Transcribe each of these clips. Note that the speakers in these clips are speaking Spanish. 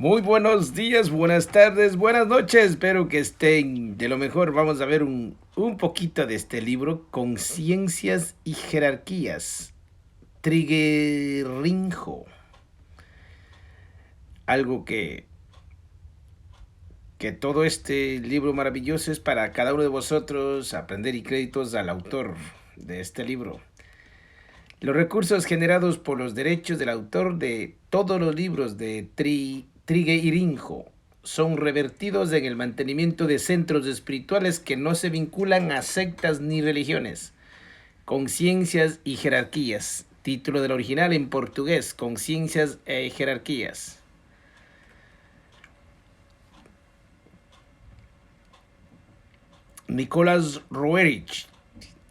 Muy buenos días, buenas tardes, buenas noches. Espero que estén de lo mejor. Vamos a ver un poquito de este libro, Conciencias y Jerarquías. Triguerinjo. Algo que todo este libro maravilloso es para cada uno de vosotros aprender y créditos al autor de este libro. Los recursos generados por los derechos del autor de todos los libros de Trigueirinho son revertidos en el mantenimiento de centros espirituales que no se vinculan a sectas ni religiones. Conciencias y jerarquías. Título del original en portugués, Conciencias e Jerarquías. Nicolás Roerich,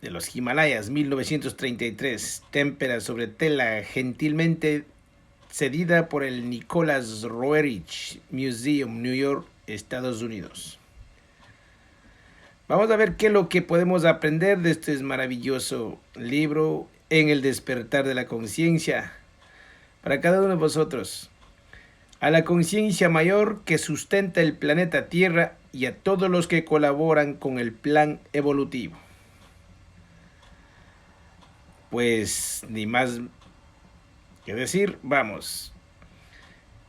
de los Himalayas, 1933. Témpera sobre tela gentilmente cedida por el Nicholas Roerich Museum, New York, Estados Unidos. Vamos a ver qué es lo que podemos aprender de este maravilloso libro en el despertar de la conciencia para cada uno de vosotros. A la conciencia mayor que sustenta el planeta Tierra y a todos los que colaboran con el plan evolutivo. Pues ni más que decir, vamos.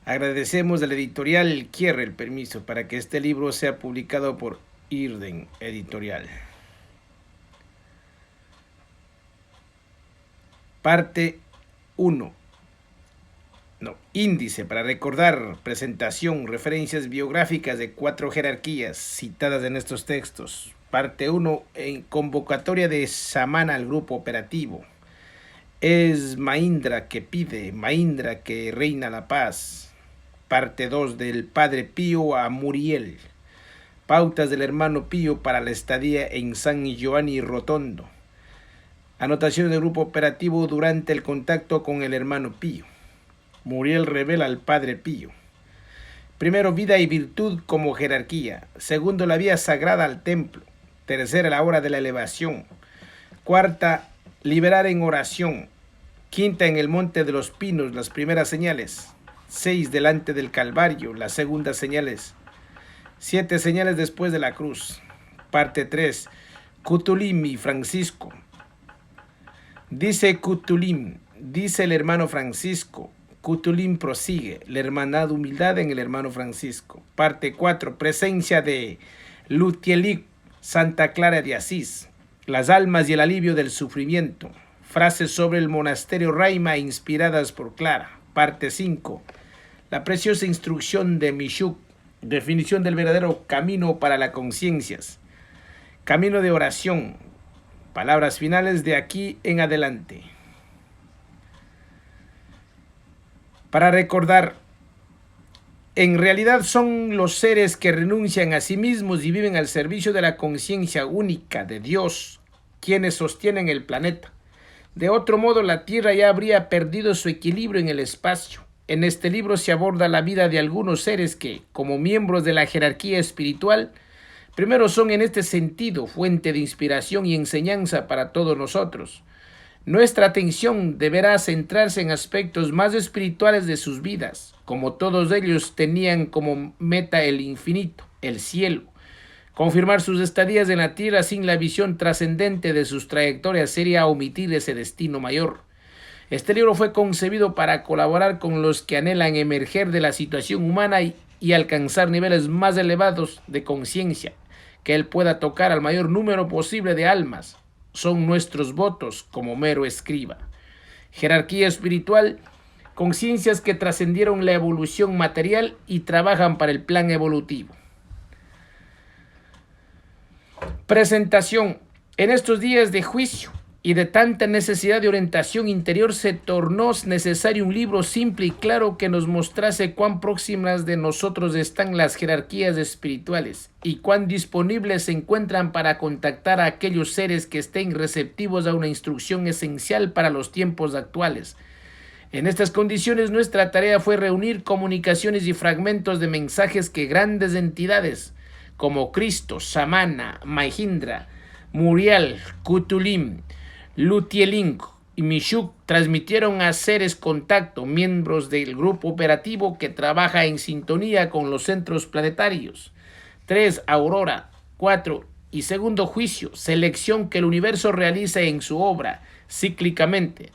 Agradecemos a la editorial Kierre el permiso para que este libro sea publicado por Irden Editorial. Parte 1. Índice para recordar, presentación, referencias biográficas de 4 jerarquías citadas en estos textos. Parte 1, en convocatoria de Samana al grupo operativo. Es Mahindra que pide, Mahindra que reina la paz. Parte 2, del Padre Pío a Muriel. Pautas del hermano Pío para la estadía en San Giovanni Rotondo. Anotaciones del grupo operativo durante el contacto con el hermano Pío. Muriel revela al Padre Pío. Primero, vida y virtud como jerarquía. Segundo, la vía sagrada al templo. Tercera, la hora de la elevación. Cuarta, liberar en oración. Quinta, en el monte de los pinos, las primeras señales. 6, delante del Calvario, las segundas señales. 7, señales después de la cruz. Parte 3, Cutulim y Francisco. Dice Cutulim, dice el hermano Francisco. Cutulim prosigue, la hermandad humildad en el hermano Francisco. Parte 4, presencia de Lutielik, Santa Clara de Asís. Las almas y el alivio del sufrimiento. Frases sobre el monasterio Raima inspiradas por Clara. Parte 5, la preciosa instrucción de Mishuk. Definición del verdadero camino para las conciencias. Camino de oración. Palabras finales de aquí en adelante. Para recordar, en realidad son los seres que renuncian a sí mismos y viven al servicio de la conciencia única de Dios, quienes sostienen el planeta. De otro modo, la Tierra ya habría perdido su equilibrio en el espacio. En este libro se aborda la vida de algunos seres que, como miembros de la jerarquía espiritual, primero son en este sentido fuente de inspiración y enseñanza para todos nosotros. Nuestra atención deberá centrarse en aspectos más espirituales de sus vidas, como todos ellos tenían como meta el infinito, el cielo. Confirmar sus estadías en la tierra sin la visión trascendente de sus trayectorias sería omitir ese destino mayor. Este libro fue concebido para colaborar con los que anhelan emerger de la situación humana y alcanzar niveles más elevados de conciencia, que él pueda tocar al mayor número posible de almas. Son nuestros votos como mero escriba. Jerarquía espiritual, conciencias que trascendieron la evolución material y trabajan para el plan evolutivo. Presentación. En estos días de juicio y de tanta necesidad de orientación interior se tornó necesario un libro simple y claro que nos mostrase cuán próximas de nosotros están las jerarquías espirituales y cuán disponibles se encuentran para contactar a aquellos seres que estén receptivos a una instrucción esencial para los tiempos actuales. En estas condiciones nuestra tarea fue reunir comunicaciones y fragmentos de mensajes que grandes entidades como Cristo, Samana, Mahindra, Muriel, Cutulim, Lutieling, y Mishuk transmitieron a seres contacto, miembros del grupo operativo que trabaja en sintonía con los centros planetarios. 3. Aurora. 4. Y segundo juicio, selección que el universo realiza en su obra, cíclicamente.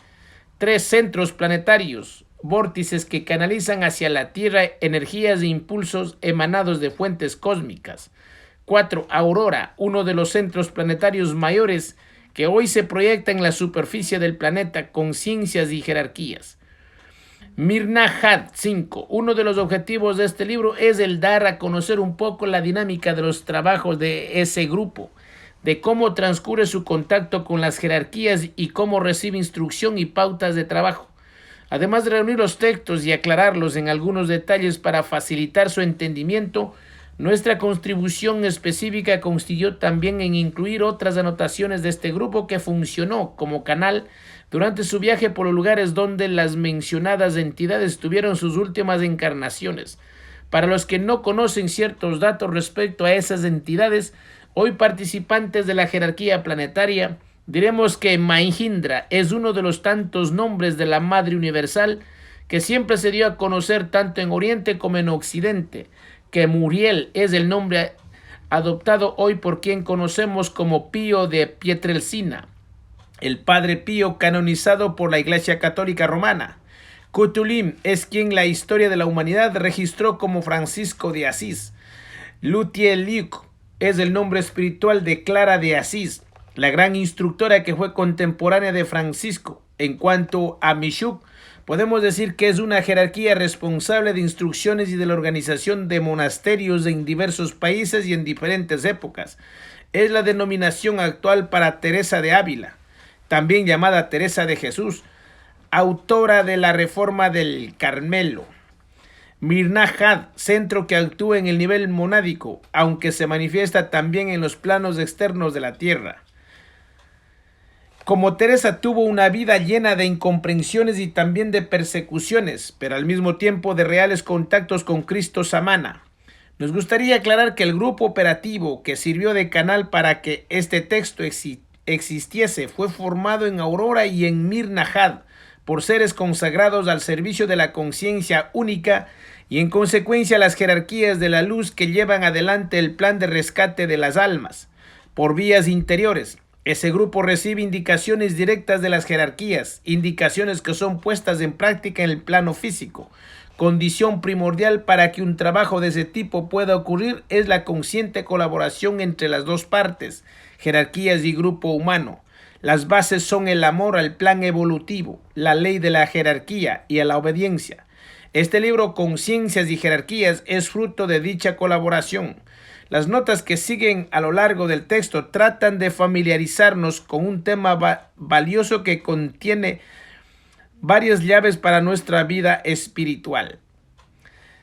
3. Centros planetarios, vórtices que canalizan hacia la Tierra energías e impulsos emanados de fuentes cósmicas. 4. Aurora, uno de los centros planetarios mayores que hoy se proyecta en la superficie del planeta, conciencias y jerarquías. Mirna-Had 5. Uno de los objetivos de este libro es el dar a conocer un poco la dinámica de los trabajos de ese grupo, de cómo transcurre su contacto con las jerarquías y cómo recibe instrucción y pautas de trabajo. Además de reunir los textos y aclararlos en algunos detalles para facilitar su entendimiento, nuestra contribución específica consistió también en incluir otras anotaciones de este grupo que funcionó como canal durante su viaje por los lugares donde las mencionadas entidades tuvieron sus últimas encarnaciones. Para los que no conocen ciertos datos respecto a esas entidades, hoy participantes de la jerarquía planetaria, diremos que Mahindra es uno de los tantos nombres de la Madre Universal que siempre se dio a conocer tanto en Oriente como en Occidente, que Muriel es el nombre adoptado hoy por quien conocemos como Pío de Pietrelcina, el Padre Pío canonizado por la Iglesia Católica Romana. Cutulim es quien la historia de la humanidad registró como Francisco de Asís. Lutieliuk es el nombre espiritual de Clara de Asís, la gran instructora que fue contemporánea de Francisco. En cuanto a Mishuk, podemos decir que es una jerarquía responsable de instrucciones y de la organización de monasterios en diversos países y en diferentes épocas. Es la denominación actual para Teresa de Ávila, también llamada Teresa de Jesús, autora de la Reforma del Carmelo. Mirna-Had, centro que actúa en el nivel monádico, aunque se manifiesta también en los planos externos de la tierra. Como Teresa tuvo una vida llena de incomprensiones y también de persecuciones, pero al mismo tiempo de reales contactos con Cristo Samana. Nos gustaría aclarar que el grupo operativo que sirvió de canal para que este texto existiese fue formado en Aurora y en Mirna-Had por seres consagrados al servicio de la conciencia única y en consecuencia las jerarquías de la luz que llevan adelante el plan de rescate de las almas por vías interiores. Ese grupo recibe indicaciones directas de las jerarquías, indicaciones que son puestas en práctica en el plano físico. Condición primordial para que un trabajo de ese tipo pueda ocurrir es la consciente colaboración entre las dos partes, jerarquías y grupo humano. Las bases son el amor al plan evolutivo, la ley de la jerarquía y a la obediencia. Este libro, Conciencias y Jerarquías, es fruto de dicha colaboración. Las notas que siguen a lo largo del texto tratan de familiarizarnos con un tema valioso que contiene varias llaves para nuestra vida espiritual.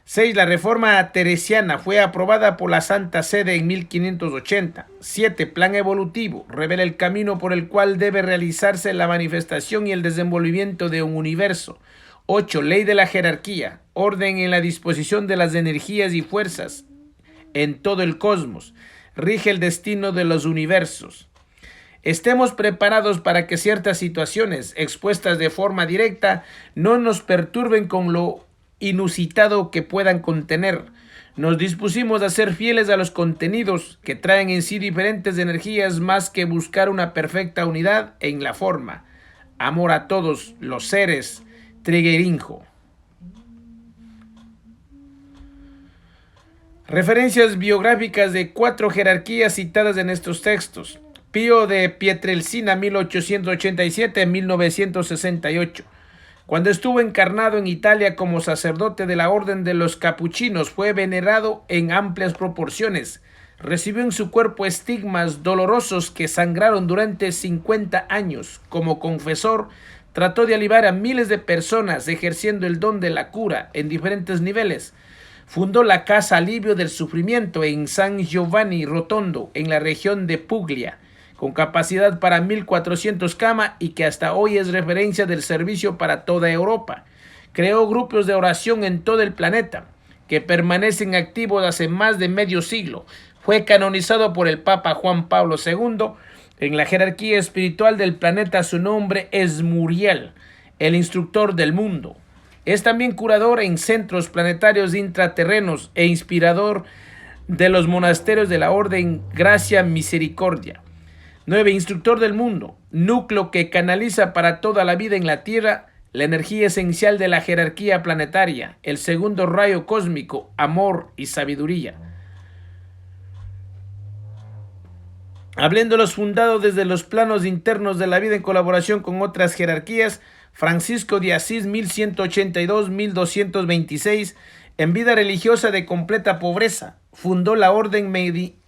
6. La Reforma Teresiana fue aprobada por la Santa Sede en 1580. 7. Plan evolutivo. Revela el camino por el cual debe realizarse la manifestación y el desenvolvimiento de un universo. 8. Ley de la jerarquía. Orden en la disposición de las energías y fuerzas en todo el cosmos. Rige el destino de los universos. Estemos preparados para que ciertas situaciones expuestas de forma directa no nos perturben con lo inusitado que puedan contener. Nos dispusimos a ser fieles a los contenidos que traen en sí diferentes energías más que buscar una perfecta unidad en la forma. Amor a todos los seres. Trigueirinho. Referencias biográficas de 4 jerarquías citadas en estos textos. Pío de Pietrelcina, 1887-1968. Cuando estuvo encarnado en Italia como sacerdote de la Orden de los Capuchinos, fue venerado en amplias proporciones. Recibió en su cuerpo estigmas dolorosos que sangraron durante 50 años. Como confesor, trató de aliviar a miles de personas ejerciendo el don de la cura en diferentes niveles. Fundó la Casa Alivio del Sufrimiento en San Giovanni Rotondo, en la región de Puglia, con capacidad para 1.400 camas y que hasta hoy es referencia del servicio para toda Europa. Creó grupos de oración en todo el planeta, que permanecen activos hace más de medio siglo. Fue canonizado por el Papa Juan Pablo II En la jerarquía espiritual del planeta su nombre es Muriel, el instructor del mundo. Es también curador en centros planetarios intraterrenos e inspirador de los monasterios de la Orden Gracia Misericordia. 9. Instructor del mundo, núcleo que canaliza para toda la vida en la Tierra la energía esencial de la jerarquía planetaria, el segundo rayo cósmico, amor y sabiduría. Habiéndolos fundado desde los planos internos de la vida en colaboración con otras jerarquías, Francisco de Asís 1182-1226, en vida religiosa de completa pobreza, fundó la orden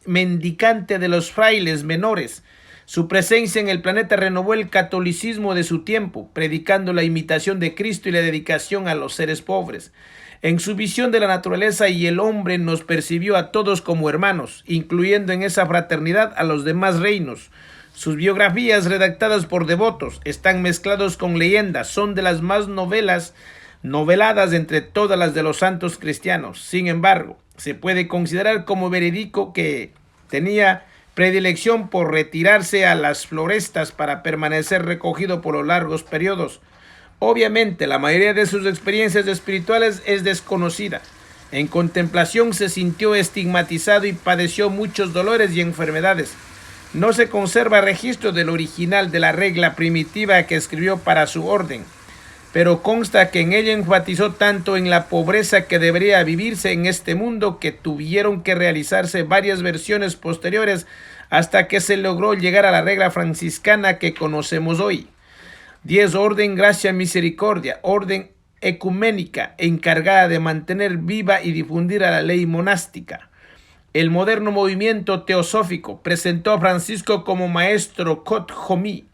mendicante de los frailes menores. Su presencia en el planeta renovó el catolicismo de su tiempo, predicando la imitación de Cristo y la dedicación a los seres pobres. En su visión de la naturaleza y el hombre nos percibió a todos como hermanos, incluyendo en esa fraternidad a los demás reinos. Sus biografías, redactadas por devotos, están mezclados con leyendas, son de las más noveladas entre todas las de los santos cristianos. Sin embargo, se puede considerar como verídico que tenía predilección por retirarse a las florestas para permanecer recogido por los largos periodos. Obviamente, la mayoría de sus experiencias espirituales es desconocida. En contemplación se sintió estigmatizado y padeció muchos dolores y enfermedades. No se conserva registro del original de la regla primitiva que escribió para su orden, pero consta que en ella enfatizó tanto en la pobreza que debería vivirse en este mundo que tuvieron que realizarse varias versiones posteriores hasta que se logró llegar a la regla franciscana que conocemos hoy. 10. Orden Gracia Misericordia, orden ecuménica encargada de mantener viva y difundir a la ley monástica. El moderno movimiento teosófico presentó a Francisco como maestro Kotjomi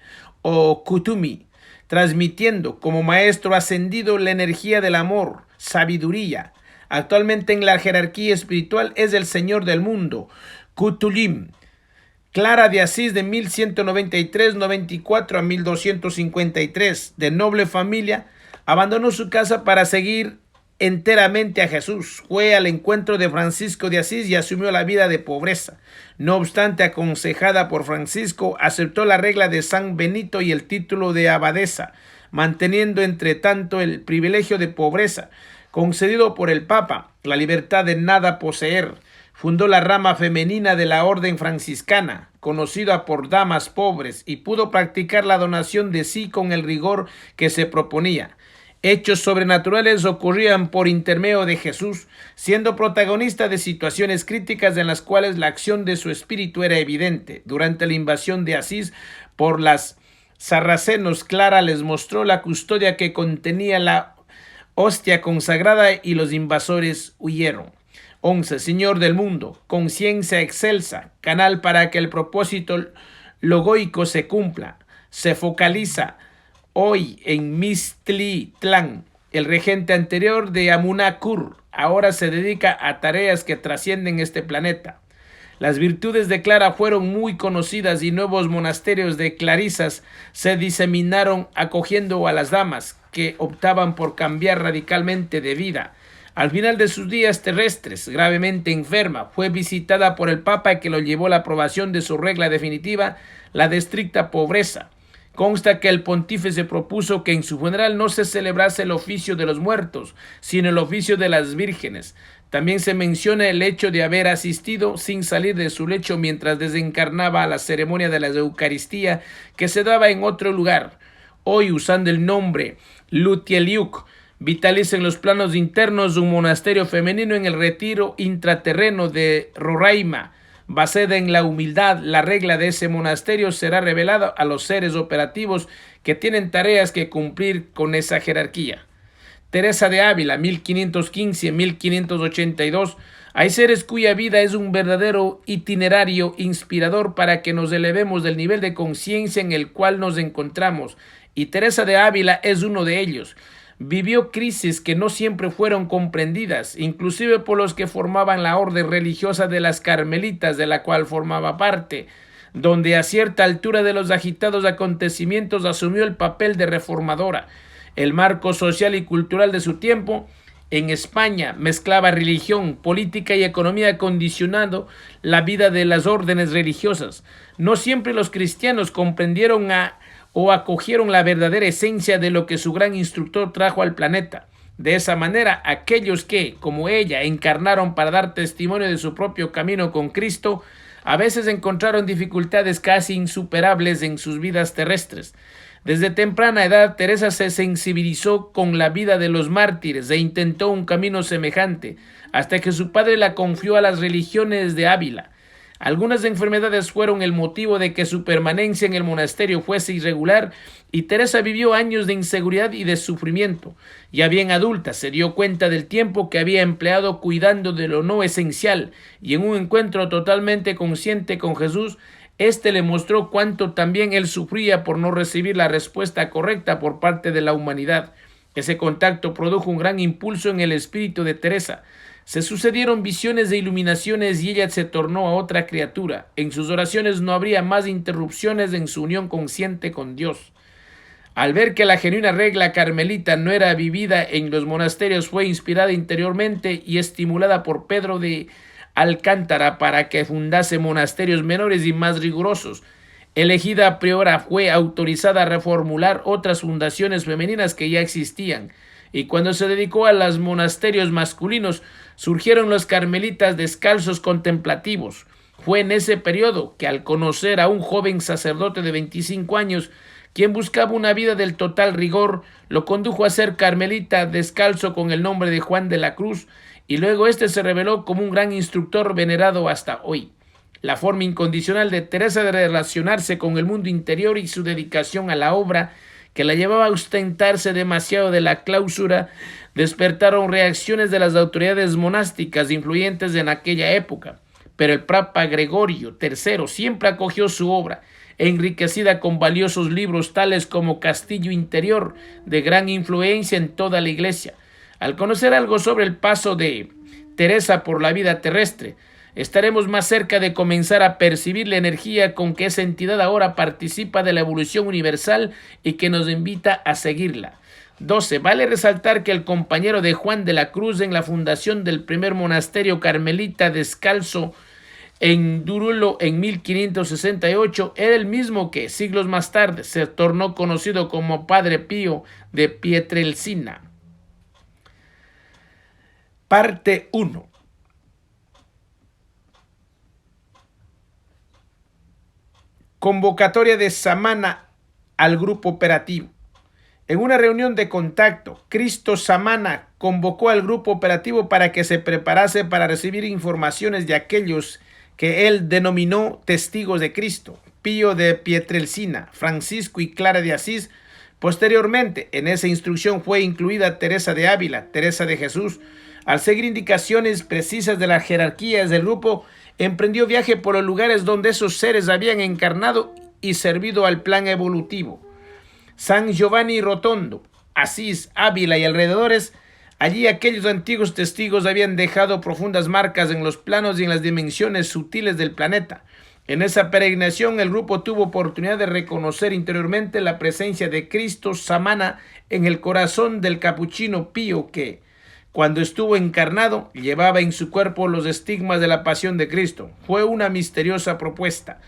o Kutumi, transmitiendo como maestro ascendido la energía del amor, sabiduría. Actualmente en la jerarquía espiritual es el Señor del mundo, Kutulim. Clara de Asís de 1193-94 a 1253, de noble familia, abandonó su casa para seguir enteramente a Jesús. Fue al encuentro de Francisco de Asís y asumió la vida de pobreza. No obstante, aconsejada por Francisco, aceptó la regla de San Benito y el título de abadesa, manteniendo entre tanto el privilegio de pobreza, concedido por el Papa, la libertad de nada poseer. Fundó la rama femenina de la orden franciscana, conocida por damas pobres, y pudo practicar la donación de sí con el rigor que se proponía. Hechos sobrenaturales ocurrían por intermedio de Jesús, siendo protagonista de situaciones críticas en las cuales la acción de su espíritu era evidente. Durante la invasión de Asís por los sarracenos, Clara les mostró la custodia que contenía la hostia consagrada y los invasores huyeron. 11. Señor del mundo, conciencia excelsa, canal para que el propósito logoico se cumpla. Se focaliza hoy en Mixtlitlán, el regente anterior de Amuná-Kur. Ahora se dedica a tareas que trascienden este planeta. Las virtudes de Clara fueron muy conocidas y nuevos monasterios de clarisas se diseminaron acogiendo a las damas que optaban por cambiar radicalmente de vida. Al final de sus días terrestres, gravemente enferma, fue visitada por el Papa que lo llevó a la aprobación de su regla definitiva, la de estricta pobreza. Consta que el pontífice propuso que en su funeral no se celebrase el oficio de los muertos, sino el oficio de las vírgenes. También se menciona el hecho de haber asistido sin salir de su lecho mientras desencarnaba a la ceremonia de la Eucaristía que se daba en otro lugar. Hoy, usando el nombre Lutieliuk, vitaliza en los planos internos un monasterio femenino en el retiro intraterreno de Roraima. Basada en la humildad, la regla de ese monasterio será revelada a los seres operativos que tienen tareas que cumplir con esa jerarquía. Teresa de Ávila, 1515-1582. Hay seres cuya vida es un verdadero itinerario inspirador para que nos elevemos del nivel de conciencia en el cual nos encontramos, y Teresa de Ávila es uno de ellos. Vivió crisis que no siempre fueron comprendidas, inclusive por los que formaban la orden religiosa de las Carmelitas, de la cual formaba parte, donde a cierta altura de los agitados acontecimientos asumió el papel de reformadora. El marco social y cultural de su tiempo en España mezclaba religión, política y economía condicionando la vida de las órdenes religiosas. No siempre los cristianos comprendieron o acogieron la verdadera esencia de lo que su gran instructor trajo al planeta. De esa manera, aquellos que, como ella, encarnaron para dar testimonio de su propio camino con Cristo, a veces encontraron dificultades casi insuperables en sus vidas terrestres. Desde temprana edad, Teresa se sensibilizó con la vida de los mártires e intentó un camino semejante, hasta que su padre la confió a las religiones de Ávila. Algunas enfermedades fueron el motivo de que su permanencia en el monasterio fuese irregular y Teresa vivió años de inseguridad y de sufrimiento. Ya bien adulta, se dio cuenta del tiempo que había empleado cuidando de lo no esencial y en un encuentro totalmente consciente con Jesús, este le mostró cuánto también él sufría por no recibir la respuesta correcta por parte de la humanidad. Ese contacto produjo un gran impulso en el espíritu de Teresa. Se sucedieron visiones de iluminaciones y ella se tornó a otra criatura. En sus oraciones no habría más interrupciones en su unión consciente con Dios. Al ver que la genuina regla carmelita no era vivida en los monasterios, fue inspirada interiormente y estimulada por Pedro de Alcántara para que fundase monasterios menores y más rigurosos. Elegida priora, fue autorizada a reformular otras fundaciones femeninas que ya existían, y cuando se dedicó a los monasterios masculinos, surgieron los carmelitas descalzos contemplativos. Fue en ese periodo que, al conocer a un joven sacerdote de 25 años, quien buscaba una vida del total rigor, lo condujo a ser carmelita descalzo con el nombre de Juan de la Cruz, y luego este se reveló como un gran instructor venerado hasta hoy. La forma incondicional de Teresa de relacionarse con el mundo interior y su dedicación a la obra, que la llevaba a ostentarse demasiado de la clausura, despertaron reacciones de las autoridades monásticas influyentes en aquella época. Pero el Papa Gregorio III siempre acogió su obra, enriquecida con valiosos libros tales como Castillo Interior, de gran influencia en toda la Iglesia. Al conocer algo sobre el paso de Teresa por la vida terrestre, estaremos más cerca de comenzar a percibir la energía con que esa entidad ahora participa de la evolución universal y que nos invita a seguirla. 12. Vale resaltar que el compañero de Juan de la Cruz en la fundación del primer monasterio carmelita descalzo en Durulo en 1568 era el mismo que, siglos más tarde, se tornó conocido como Padre Pío de Pietrelcina. Parte 1. Convocatoria de Samana al grupo operativo. En una reunión de contacto, Cristo Samana convocó al grupo operativo para que se preparase para recibir informaciones de aquellos que él denominó testigos de Cristo: Pío de Pietrelcina, Francisco y Clara de Asís. Posteriormente, en esa instrucción fue incluida Teresa de Ávila, Teresa de Jesús. Al seguir indicaciones precisas de las jerarquías del grupo, emprendió viaje por los lugares donde esos seres habían encarnado y servido al plan evolutivo. San Giovanni Rotondo, Asís, Ávila y alrededores. Allí aquellos antiguos testigos habían dejado profundas marcas en los planos y en las dimensiones sutiles del planeta. En esa peregrinación el grupo tuvo oportunidad de reconocer interiormente la presencia de Cristo Samana en el corazón del capuchino Pío que, cuando estuvo encarnado, llevaba en su cuerpo los estigmas de la pasión de Cristo. Fue una misteriosa propuesta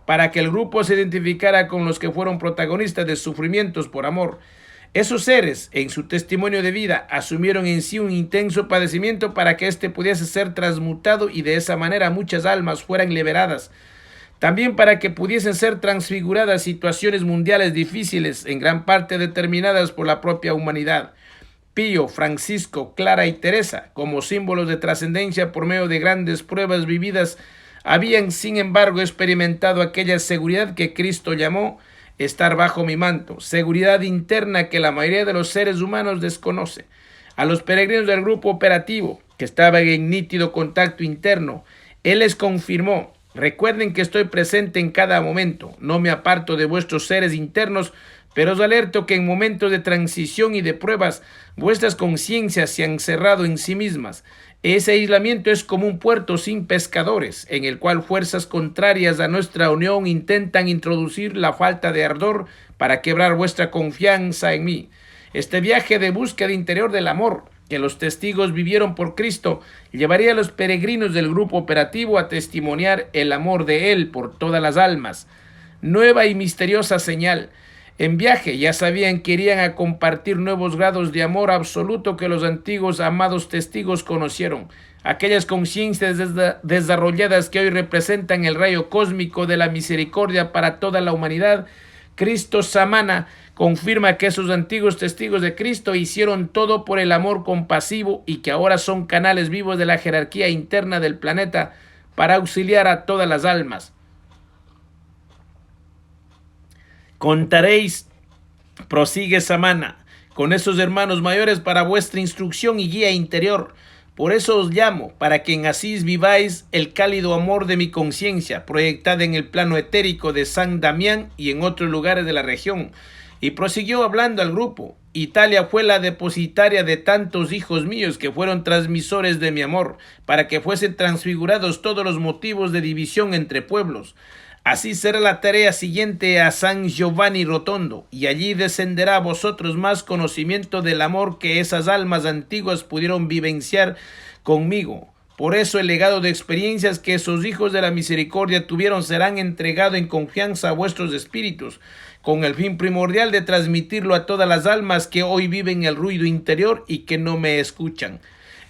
para que el grupo se identificara con los que fueron protagonistas de sufrimientos por amor. Esos seres, en su testimonio de vida, asumieron en sí un intenso padecimiento para que éste pudiese ser transmutado y de esa manera muchas almas fueran liberadas. También para que pudiesen ser transfiguradas situaciones mundiales difíciles, en gran parte determinadas por la propia humanidad. Pío, Francisco, Clara y Teresa, como símbolos de trascendencia por medio de grandes pruebas vividas, habían sin embargo experimentado aquella seguridad que Cristo llamó estar bajo mi manto, seguridad interna que la mayoría de los seres humanos desconoce. A los peregrinos del grupo operativo, que estaban en nítido contacto interno, él les confirmó: recuerden que estoy presente en cada momento, no me aparto de vuestros seres internos, pero os alerto que en momentos de transición y de pruebas, vuestras conciencias se han cerrado en sí mismas. Ese aislamiento es como un puerto sin pescadores, en el cual fuerzas contrarias a nuestra unión intentan introducir la falta de ardor para quebrar vuestra confianza en mí. Este viaje de búsqueda interior del amor que los testigos vivieron por Cristo, llevaría a los peregrinos del grupo operativo a testimoniar el amor de Él por todas las almas. Nueva y misteriosa señal. En viaje ya sabían que irían a compartir nuevos grados de amor absoluto que los antiguos amados testigos conocieron. Aquellas conciencias desarrolladas que hoy representan el rayo cósmico de la misericordia para toda la humanidad, Cristo Samana confirma que esos antiguos testigos de Cristo hicieron todo por el amor compasivo y que ahora son canales vivos de la jerarquía interna del planeta para auxiliar a todas las almas. Contaréis, prosigue Samana, con esos hermanos mayores para vuestra instrucción y guía interior. Por eso os llamo, para que en Asís viváis el cálido amor de mi conciencia, proyectada en el plano etérico de San Damián y en otros lugares de la región. Y prosiguió hablando al grupo. Italia fue la depositaria de tantos hijos míos que fueron transmisores de mi amor, para que fuesen transfigurados todos los motivos de división entre pueblos. Así será la tarea siguiente a San Giovanni Rotondo, y allí descenderá a vosotros más conocimiento del amor que esas almas antiguas pudieron vivenciar conmigo. Por eso el legado de experiencias que esos hijos de la misericordia tuvieron serán entregado en confianza a vuestros espíritus, con el fin primordial de transmitirlo a todas las almas que hoy viven el ruido interior y que no me escuchan.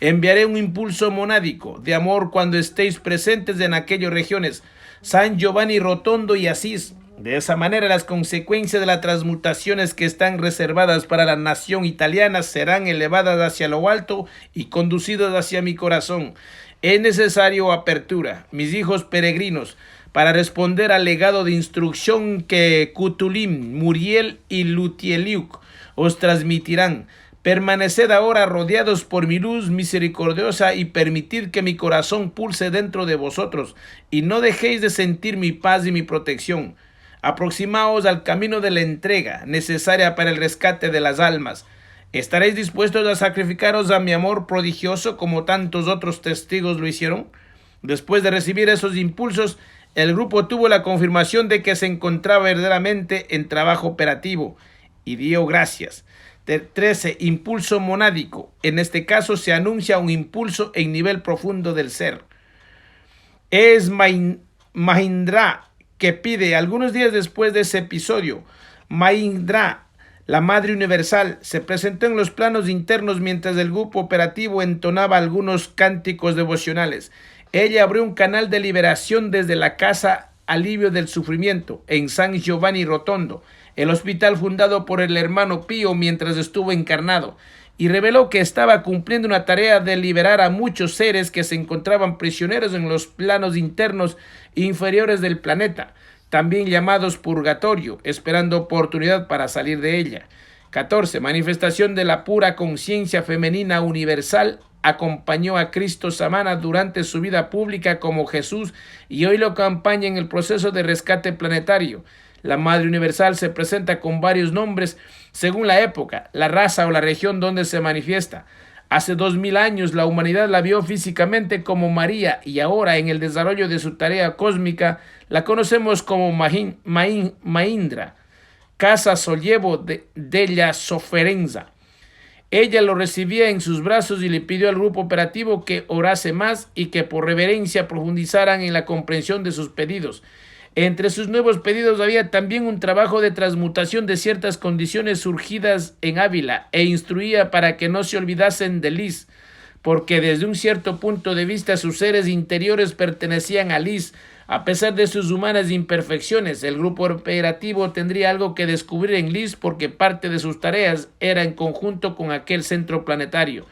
Enviaré un impulso monádico de amor cuando estéis presentes en aquellas regiones, San Giovanni Rotondo y Asís. De esa manera las consecuencias de las transmutaciones que están reservadas para la nación italiana serán elevadas hacia lo alto y conducidas hacia mi corazón. Es necesario apertura, mis hijos peregrinos, para responder al legado de instrucción que Cutulín, Muriel y Lutieliuk os transmitirán. Permaneced ahora rodeados por mi luz misericordiosa y permitid que mi corazón pulse dentro de vosotros, y no dejéis de sentir mi paz y mi protección. Aproximaos al camino de la entrega, necesaria para el rescate de las almas. ¿Estaréis dispuestos a sacrificaros a mi amor prodigioso como tantos otros testigos lo hicieron? Después de recibir esos impulsos, el grupo tuvo la confirmación de que se encontraba verdaderamente en trabajo operativo y dio gracias. 13. Impulso monádico. En este caso se anuncia un impulso en nivel profundo del ser. Es Mahindra que pide, algunos días después de ese episodio, Mahindra, la Madre Universal, se presentó en los planos internos mientras el grupo operativo entonaba algunos cánticos devocionales. Ella abrió un canal de liberación desde la casa Alivio del Sufrimiento en San Giovanni Rotondo, el hospital fundado por el hermano Pío mientras estuvo encarnado, y reveló que estaba cumpliendo una tarea de liberar a muchos seres que se encontraban prisioneros en los planos internos inferiores del planeta, también llamados purgatorio, esperando oportunidad para salir de ella. 14. Manifestación de la pura conciencia femenina universal acompañó a Cristo Samana durante su vida pública como Jesús y hoy lo acompaña en el proceso de rescate planetario. La Madre Universal se presenta con varios nombres según la época, la raza o la región donde se manifiesta. Hace 2000 años la humanidad la vio físicamente como María y ahora en el desarrollo de su tarea cósmica la conocemos como Mahindra, casa Sollevo della Sofferenza. Ella lo recibía en sus brazos y le pidió al grupo operativo que orase más y que por reverencia profundizaran en la comprensión de sus pedidos. Entre sus nuevos pedidos había también un trabajo de transmutación de ciertas condiciones surgidas en Ávila e instruía para que no se olvidasen de Lis, porque desde un cierto punto de vista sus seres interiores pertenecían a Lis. A pesar de sus humanas imperfecciones, el grupo operativo tendría algo que descubrir en Lis porque parte de sus tareas era en conjunto con aquel centro planetario.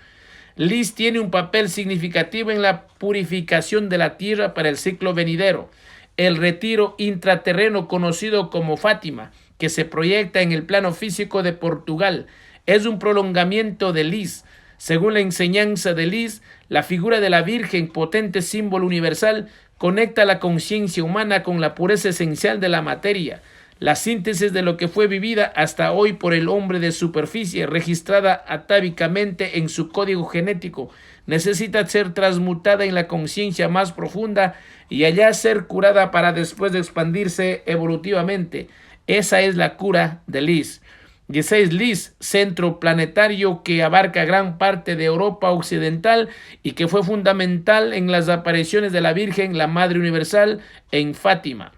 Lis tiene un papel significativo en la purificación de la Tierra para el ciclo venidero. El retiro intraterreno conocido como Fátima, que se proyecta en el plano físico de Portugal, es un prolongamiento de Lis. Según la enseñanza de Lis, la figura de la Virgen, potente símbolo universal, conecta la conciencia humana con la pureza esencial de la materia, la síntesis de lo que fue vivida hasta hoy por el hombre de superficie, registrada atávicamente en su código genético, necesita ser transmutada en la conciencia más profunda y allá ser curada para después de expandirse evolutivamente. Esa es la cura de Lis. 16 Lis, centro planetario que abarca gran parte de Europa Occidental y que fue fundamental en las apariciones de la Virgen, la Madre Universal, en Fátima.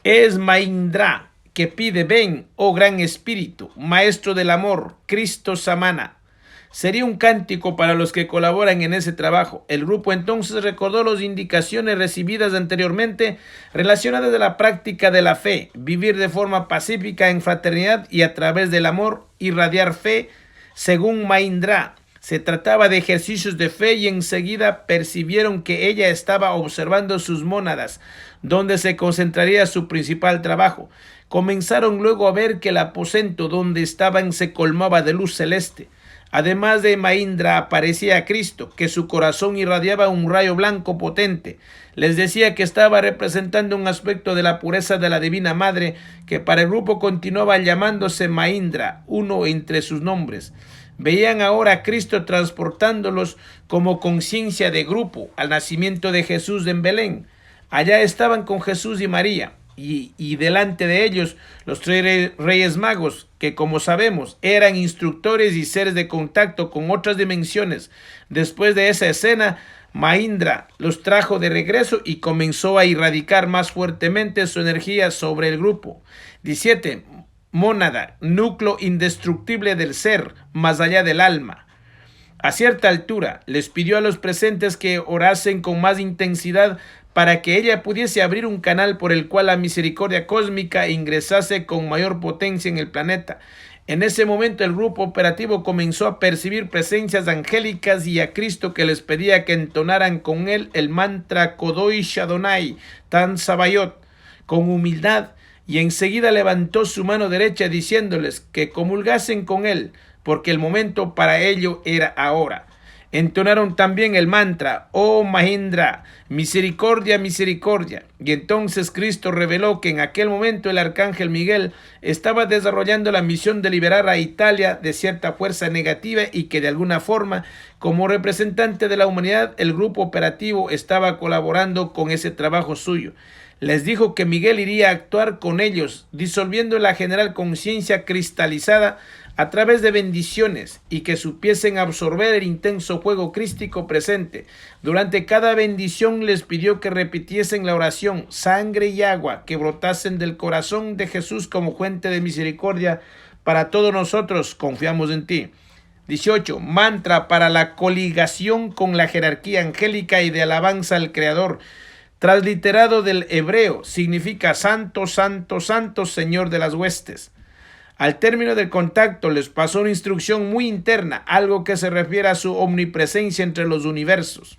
Es Maindra, que pide: ven, oh gran espíritu, maestro del amor, Cristo Samana. Sería un cántico para los que colaboran en ese trabajo. El grupo entonces recordó las indicaciones recibidas anteriormente relacionadas a la práctica de la fe, vivir de forma pacífica en fraternidad y a través del amor irradiar fe. Según Maindra, se trataba de ejercicios de fe y enseguida percibieron que ella estaba observando sus mónadas, donde se concentraría su principal trabajo. Comenzaron luego a ver que el aposento donde estaban se colmaba de luz celeste. Además de Maindra aparecía Cristo, que su corazón irradiaba un rayo blanco potente. Les decía que estaba representando un aspecto de la pureza de la Divina Madre, que para el grupo continuaba llamándose Maindra, uno entre sus nombres. Veían ahora a Cristo transportándolos como conciencia de grupo al nacimiento de Jesús en Belén. Allá estaban con Jesús y María. Y delante de ellos los 3 reyes magos, que como sabemos eran instructores y seres de contacto con otras dimensiones. Después de esa escena, Maindra los trajo de regreso y comenzó a irradiar más fuertemente su energía sobre el grupo. 17. Mónada, núcleo indestructible del ser, más allá del alma. A cierta altura les pidió a los presentes que orasen con más intensidad para que ella pudiese abrir un canal por el cual la misericordia cósmica ingresase con mayor potencia en el planeta. En ese momento el grupo operativo comenzó a percibir presencias angélicas y a Cristo que les pedía que entonaran con él el mantra Kodoi Shadonai Tan Sabayot con humildad, y enseguida levantó su mano derecha diciéndoles que comulgasen con él, porque el momento para ello era ahora. Entonaron también el mantra, oh Mahendra, misericordia, misericordia. Y entonces Cristo reveló que en aquel momento el arcángel Miguel estaba desarrollando la misión de liberar a Italia de cierta fuerza negativa y que de alguna forma, como representante de la humanidad, el grupo operativo estaba colaborando con ese trabajo suyo. Les dijo que Miguel iría a actuar con ellos, disolviendo la general conciencia cristalizada a través de bendiciones y que supiesen absorber el intenso fuego crístico presente. Durante cada bendición les pidió que repitiesen la oración, sangre y agua que brotasen del corazón de Jesús como fuente de misericordia para todos nosotros, confiamos en ti. 18. Mantra para la coligación con la jerarquía angélica y de alabanza al Creador. Transliterado del hebreo, significa santo, santo, santo, Señor de las huestes. Al término del contacto les pasó una instrucción muy interna, algo que se refiere a su omnipresencia entre los universos.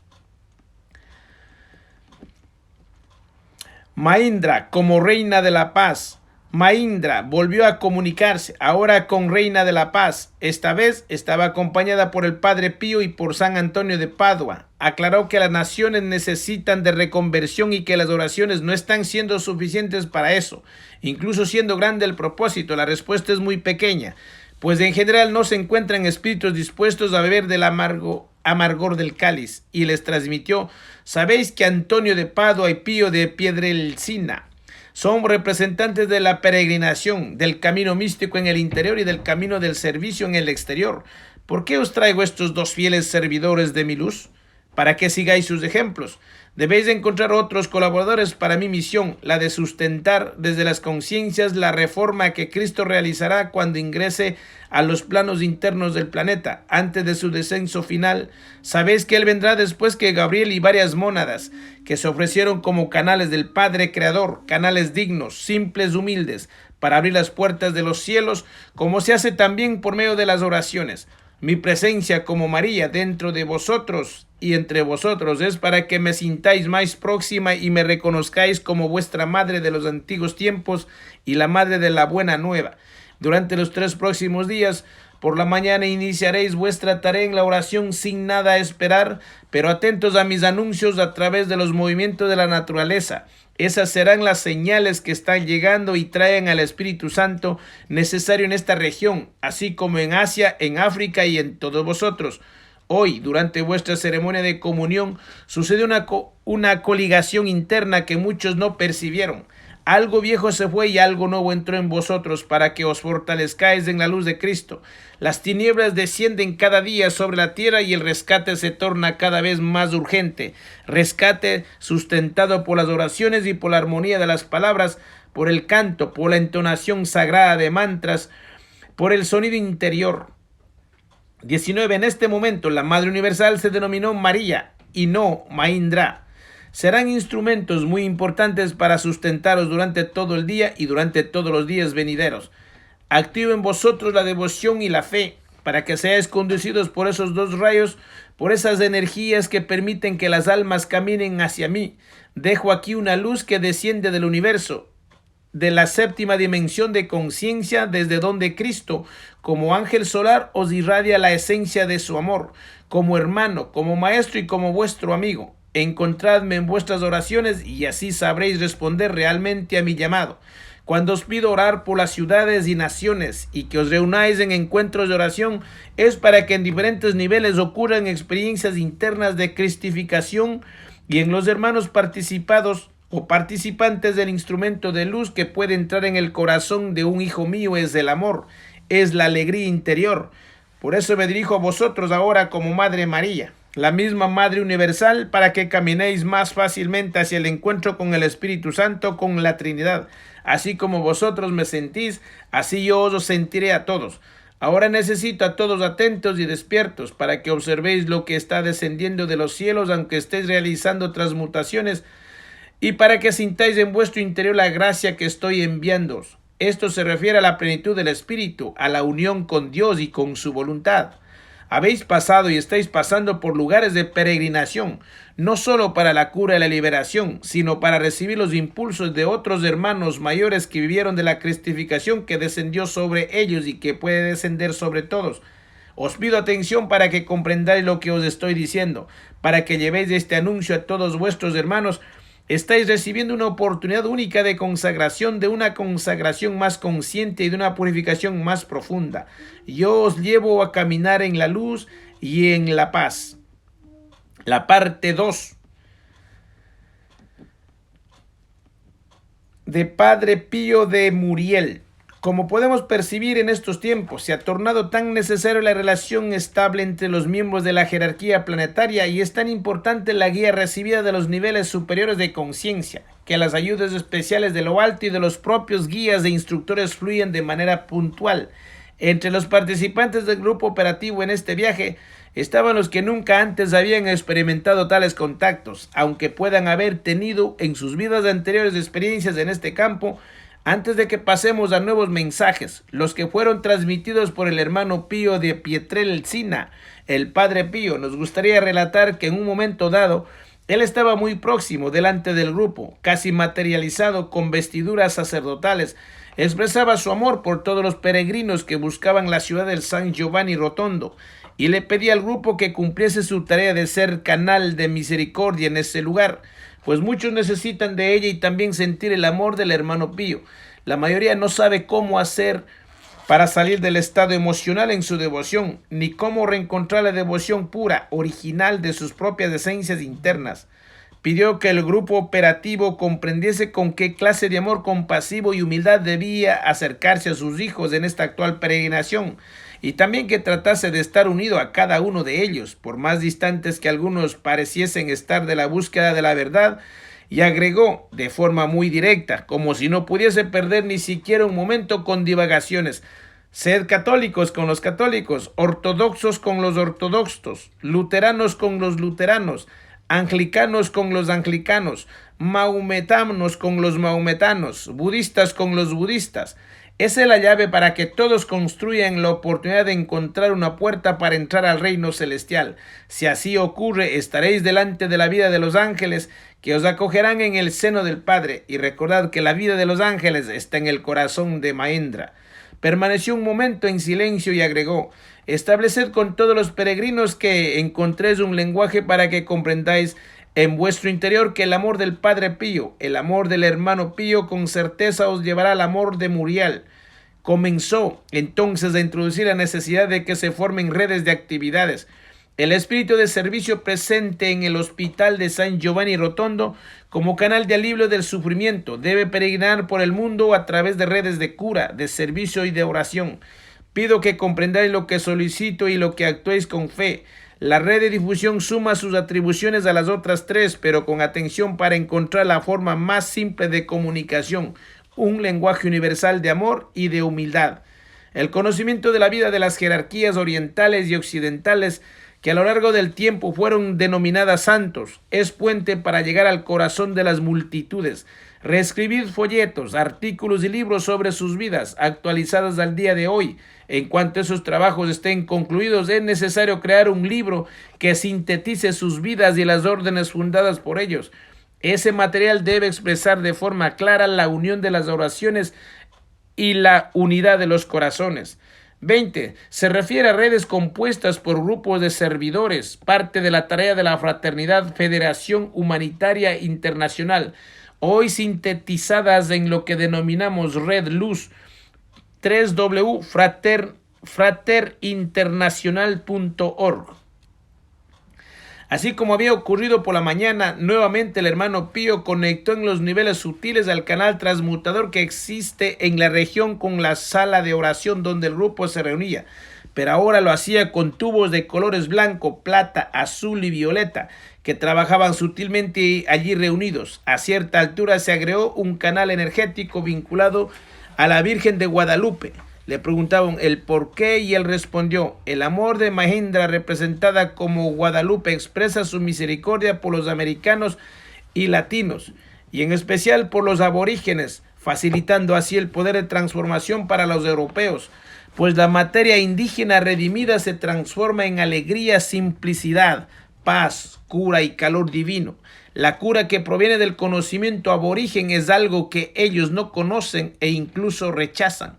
Maindra como reina de la paz. Maindra volvió a comunicarse, ahora con Reina de la Paz. Esta vez estaba acompañada por el Padre Pío y por San Antonio de Padua. Aclaró que las naciones necesitan de reconversión y que las oraciones no están siendo suficientes para eso. Incluso siendo grande el propósito, la respuesta es muy pequeña, pues en general no se encuentran espíritus dispuestos a beber del amargor del cáliz. Y les transmitió: sabéis que Antonio de Padua y Pío de Pietrelcina son representantes de la peregrinación, del camino místico en el interior y del camino del servicio en el exterior. ¿Por qué os traigo estos 2 fieles servidores de mi luz? Para que sigáis sus ejemplos. Debéis de encontrar otros colaboradores para mi misión, la de sustentar desde las conciencias la reforma que Cristo realizará cuando ingrese a los planos internos del planeta, antes de su descenso final. Sabéis que Él vendrá después que Gabriel y varias mónadas, que se ofrecieron como canales del Padre Creador, canales dignos, simples, humildes, para abrir las puertas de los cielos, como se hace también por medio de las oraciones. Mi presencia como María dentro de vosotros y entre vosotros es para que me sintáis más próxima y me reconozcáis como vuestra madre de los antiguos tiempos y la madre de la buena nueva. Durante los 3 próximos días, por la mañana iniciaréis vuestra tarea en la oración sin nada a esperar, pero atentos a mis anuncios a través de los movimientos de la naturaleza. Esas serán las señales que están llegando y traen al Espíritu Santo necesario en esta región, así como en Asia, en África y en todos vosotros. Hoy, durante vuestra ceremonia de comunión, sucede una coligación interna que muchos no percibieron. Algo viejo se fue y algo nuevo entró en vosotros, para que os fortalezcáis en la luz de Cristo. Las tinieblas descienden cada día sobre la tierra y el rescate se torna cada vez más urgente. Rescate sustentado por las oraciones y por la armonía de las palabras, por el canto, por la entonación sagrada de mantras, por el sonido interior. 19. En este momento la Madre Universal se denominó María y no Maindra. Serán instrumentos muy importantes para sustentaros durante todo el día y durante todos los días venideros. Activo en vosotros la devoción y la fe, para que seáis conducidos por esos dos rayos, por esas energías que permiten que las almas caminen hacia mí. Dejo aquí una luz que desciende del universo, de la séptima dimensión de conciencia, desde donde Cristo, como ángel solar, os irradia la esencia de su amor, como hermano, como maestro y como vuestro amigo. Encontradme en vuestras oraciones y así sabréis responder realmente a mi llamado. Cuando os pido orar por las ciudades y naciones y que os reunáis en encuentros de oración, es para que en diferentes niveles ocurran experiencias internas de cristificación y en los hermanos participados o participantes del instrumento de luz que puede entrar en el corazón de un hijo mío es el amor, es la alegría interior. Por eso me dirijo a vosotros ahora como Madre María, la misma Madre Universal, para que caminéis más fácilmente hacia el encuentro con el Espíritu Santo, con la Trinidad. Así como vosotros me sentís, así yo os sentiré a todos. Ahora necesito a todos atentos y despiertos para que observéis lo que está descendiendo de los cielos, aunque estéis realizando transmutaciones, y para que sintáis en vuestro interior la gracia que estoy enviándoos. Esto se refiere a la plenitud del Espíritu, a la unión con Dios y con su voluntad. Habéis pasado y estáis pasando por lugares de peregrinación, no solo para la cura y la liberación, sino para recibir los impulsos de otros hermanos mayores que vivieron de la cristificación que descendió sobre ellos y que puede descender sobre todos. Os pido atención para que comprendáis lo que os estoy diciendo, para que llevéis este anuncio a todos vuestros hermanos. Estáis recibiendo una oportunidad única de consagración, de una consagración más consciente y de una purificación más profunda. Yo os llevo a caminar en la luz y en la paz. La parte 2 de Padre Pío de Muriel. Como podemos percibir en estos tiempos, se ha tornado tan necesaria la relación estable entre los miembros de la jerarquía planetaria y es tan importante la guía recibida de los niveles superiores de conciencia, que las ayudas especiales de lo alto y de los propios guías e instructores fluyen de manera puntual. Entre los participantes del grupo operativo en este viaje estaban los que nunca antes habían experimentado tales contactos, aunque puedan haber tenido en sus vidas anteriores experiencias en este campo. Antes de que pasemos a nuevos mensajes, los que fueron transmitidos por el hermano Pío de Pietrelcina, el Padre Pío, nos gustaría relatar que en un momento dado, él estaba muy próximo delante del grupo, casi materializado con vestiduras sacerdotales. Expresaba su amor por todos los peregrinos que buscaban la ciudad del San Giovanni Rotondo y le pedía al grupo que cumpliese su tarea de ser canal de misericordia en ese lugar, pues muchos necesitan de ella y también sentir el amor del hermano Pío. La mayoría no sabe cómo hacer para salir del estado emocional en su devoción, ni cómo reencontrar la devoción pura, original de sus propias esencias internas. Pidió que el grupo operativo comprendiese con qué clase de amor compasivo y humildad debía acercarse a sus hijos en esta actual peregrinación, y también que tratase de estar unido a cada uno de ellos, por más distantes que algunos pareciesen estar de la búsqueda de la verdad, y agregó de forma muy directa, como si no pudiese perder ni siquiera un momento con divagaciones: sed católicos con los católicos, ortodoxos con los ortodoxos, luteranos con los luteranos, anglicanos con los anglicanos, mahometanos con los mahometanos, budistas con los budistas. Esa es la llave para que todos construyan la oportunidad de encontrar una puerta para entrar al reino celestial. Si así ocurre, estaréis delante de la vida de los ángeles, que os acogerán en el seno del Padre. Y recordad que la vida de los ángeles está en el corazón de Mahendra. Permaneció un momento en silencio y agregó: estableced con todos los peregrinos que encontréis un lenguaje para que comprendáis en vuestro interior que el amor del Padre Pío, el amor del hermano Pío, con certeza os llevará al amor de Muriel. Comenzó entonces a introducir la necesidad de que se formen redes de actividades, el espíritu de servicio presente en el Hospital de San Giovanni Rotondo como canal de alivio del sufrimiento debe peregrinar por el mundo a través de redes de cura, de servicio y de oración. Pido que comprendáis lo que solicito y lo que actuéis con fe. La red de difusión suma sus atribuciones a las otras tres, pero con atención para encontrar la forma más simple de comunicación, un lenguaje universal de amor y de humildad. El conocimiento de la vida de las jerarquías orientales y occidentales que a lo largo del tiempo fueron denominadas santos, es puente para llegar al corazón de las multitudes. Reescribid folletos, artículos y libros sobre sus vidas, actualizadas al día de hoy. En cuanto esos trabajos estén concluidos, es necesario crear un libro que sintetice sus vidas y las órdenes fundadas por ellos. Ese material debe expresar de forma clara la unión de las oraciones y la unidad de los corazones. 20. Se refiere a redes compuestas por grupos de servidores, parte de la tarea de la Fraternidad Federación Humanitaria Internacional, hoy sintetizadas en lo que denominamos Red Luz, www.fraterinternacional.org. Así como había ocurrido por la mañana, nuevamente el hermano Pío conectó en los niveles sutiles al canal transmutador que existe en la región con la sala de oración donde el grupo se reunía, pero ahora lo hacía con tubos de colores blanco, plata, azul y violeta, que trabajaban sutilmente allí reunidos. A cierta altura se agregó un canal energético vinculado a la Virgen de Guadalupe. Le preguntaban el por qué y él respondió: el amor de Mahendra, representada como Guadalupe, expresa su misericordia por los americanos y latinos, y en especial por los aborígenes, facilitando así el poder de transformación para los europeos, pues la materia indígena redimida se transforma en alegría, simplicidad, paz, cura y calor divino. La cura que proviene del conocimiento aborigen es algo que ellos no conocen e incluso rechazan.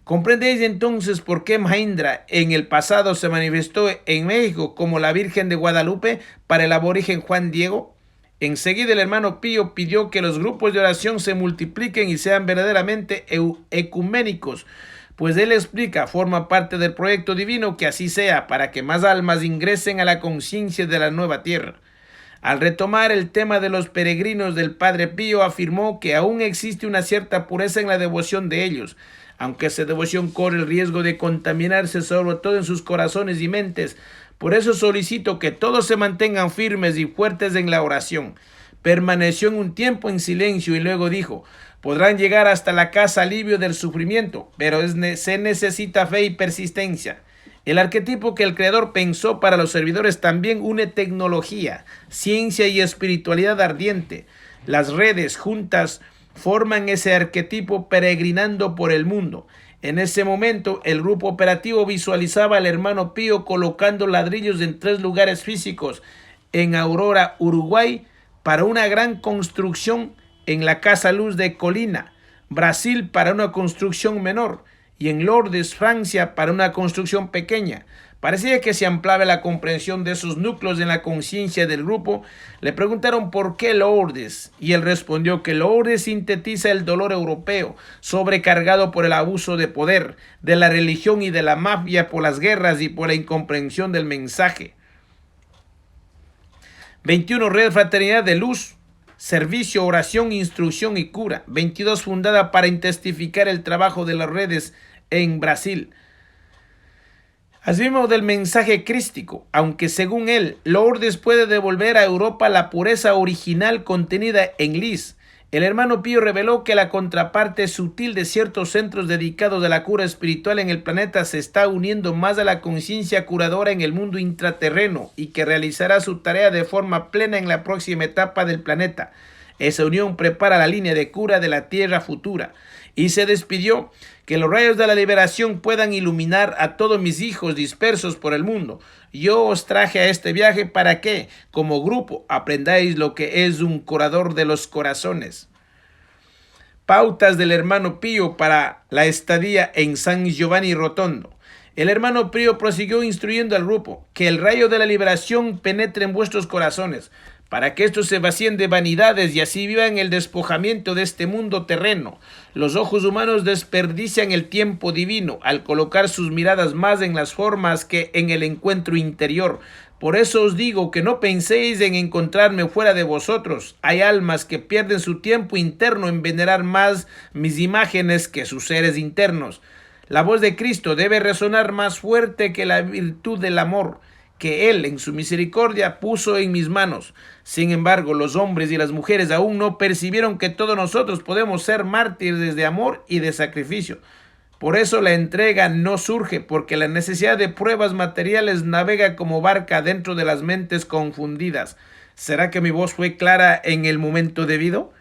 ¿Comprendéis entonces por qué Mahendra en el pasado se manifestó en México como la Virgen de Guadalupe para el aborigen Juan Diego? Enseguida el hermano Pío pidió que los grupos de oración se multipliquen y sean verdaderamente ecuménicos, pues él explica, forma parte del proyecto divino que así sea, para que más almas ingresen a la conciencia de la nueva tierra. Al retomar el tema de los peregrinos, del Padre Pío afirmó que aún existe una cierta pureza en la devoción de ellos, aunque esa devoción corre el riesgo de contaminarse sobre todo en sus corazones y mentes. Por eso solicito que todos se mantengan firmes y fuertes en la oración. Permaneció en un tiempo en silencio y luego dijo: podrán llegar hasta la casa alivio del sufrimiento, pero se necesita fe y persistencia. El arquetipo que el Creador pensó para los servidores también une tecnología, ciencia y espiritualidad ardiente. Las redes juntas forman ese arquetipo peregrinando por el mundo. En ese momento, el grupo operativo visualizaba al hermano Pío colocando ladrillos en 3 lugares físicos: en Aurora, Uruguay, para una gran construcción; en la Casa Luz de Colina, Brasil, para una construcción menor; y en Lourdes, Francia, para una construcción pequeña. Parecía que se ampliaba la comprensión de esos núcleos en la conciencia del grupo. Le preguntaron por qué Lourdes, y él respondió que Lourdes sintetiza el dolor europeo, sobrecargado por el abuso de poder, de la religión y de la mafia, por las guerras y por la incomprensión del mensaje. 21. Red Fraternidad de Luz, servicio, oración, instrucción y cura. 22. Fundada para intensificar el trabajo de las redes en Brasil. Asimismo del mensaje crístico, aunque según él, Lourdes puede devolver a Europa la pureza original contenida en Lis. El hermano Pío reveló que la contraparte sutil de ciertos centros dedicados a la cura espiritual en el planeta se está uniendo más a la conciencia curadora en el mundo intraterreno y que realizará su tarea de forma plena en la próxima etapa del planeta. Esa unión prepara la línea de cura de la tierra futura. Y se despidió: que los rayos de la liberación puedan iluminar a todos mis hijos dispersos por el mundo. Yo os traje a este viaje para que, como grupo, aprendáis lo que es un curador de los corazones. Pautas del hermano Pío para la estadía en San Giovanni Rotondo. El hermano Pío prosiguió instruyendo al grupo: que el rayo de la liberación penetre en vuestros corazones, para que estos se vacíen de vanidades y así vivan el despojamiento de este mundo terreno. Los ojos humanos desperdician el tiempo divino al colocar sus miradas más en las formas que en el encuentro interior. Por eso os digo que no penséis en encontrarme fuera de vosotros. Hay almas que pierden su tiempo interno en venerar más mis imágenes que sus seres internos. La voz de Cristo debe resonar más fuerte que la virtud del amor que Él en su misericordia puso en mis manos. Sin embargo, los hombres y las mujeres aún no percibieron que todos nosotros podemos ser mártires de amor y de sacrificio. Por eso la entrega no surge, porque la necesidad de pruebas materiales navega como barca dentro de las mentes confundidas. ¿Será que mi voz fue clara en el momento debido?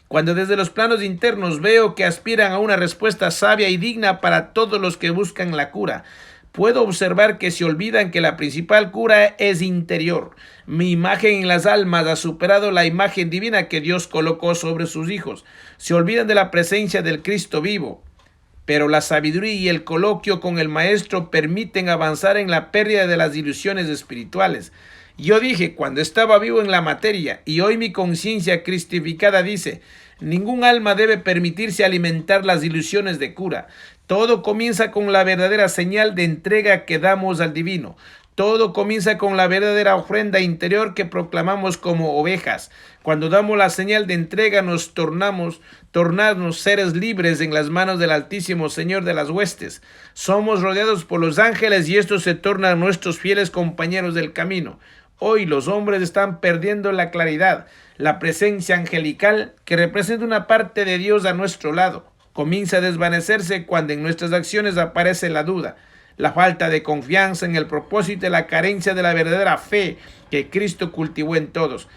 Cuando desde los planos internos veo que aspiran a una respuesta sabia y digna para todos los que buscan la cura, puedo observar que se olvidan que la principal cura es interior. Mi imagen en las almas ha superado la imagen divina que Dios colocó sobre sus hijos. Se olvidan de la presencia del Cristo vivo. Pero la sabiduría y el coloquio con el Maestro permiten avanzar en la pérdida de las ilusiones espirituales. Yo dije cuando estaba vivo en la materia, y hoy mi conciencia cristificada dice: ningún alma debe permitirse alimentar las ilusiones de cura. Todo comienza con la verdadera señal de entrega que damos al divino. Todo comienza con la verdadera ofrenda interior que proclamamos como ovejas. Cuando damos la señal de entrega nos tornamos seres libres en las manos del Altísimo Señor de las huestes. Somos rodeados por los ángeles y estos se tornan nuestros fieles compañeros del camino. Hoy los hombres están perdiendo la claridad. La presencia angelical, que representa una parte de Dios a nuestro lado, comienza a desvanecerse cuando en nuestras acciones aparece la duda, la falta de confianza en el propósito y la carencia de la verdadera fe que Cristo cultivó en todos.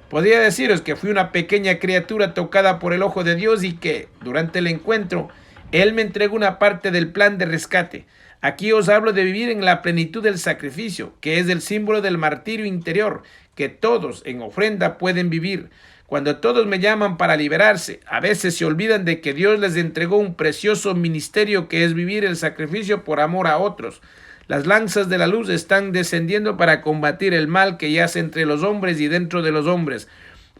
Podría deciros que fui una pequeña criatura tocada por el ojo de Dios y que, durante el encuentro, Él me entregó una parte del plan de rescate. Aquí os hablo de vivir en la plenitud del sacrificio, que es el símbolo del martirio interior, que todos en ofrenda pueden vivir. Cuando todos me llaman para liberarse, a veces se olvidan de que Dios les entregó un precioso ministerio que es vivir el sacrificio por amor a otros. Las lanzas de la luz están descendiendo para combatir el mal que yace entre los hombres y dentro de los hombres.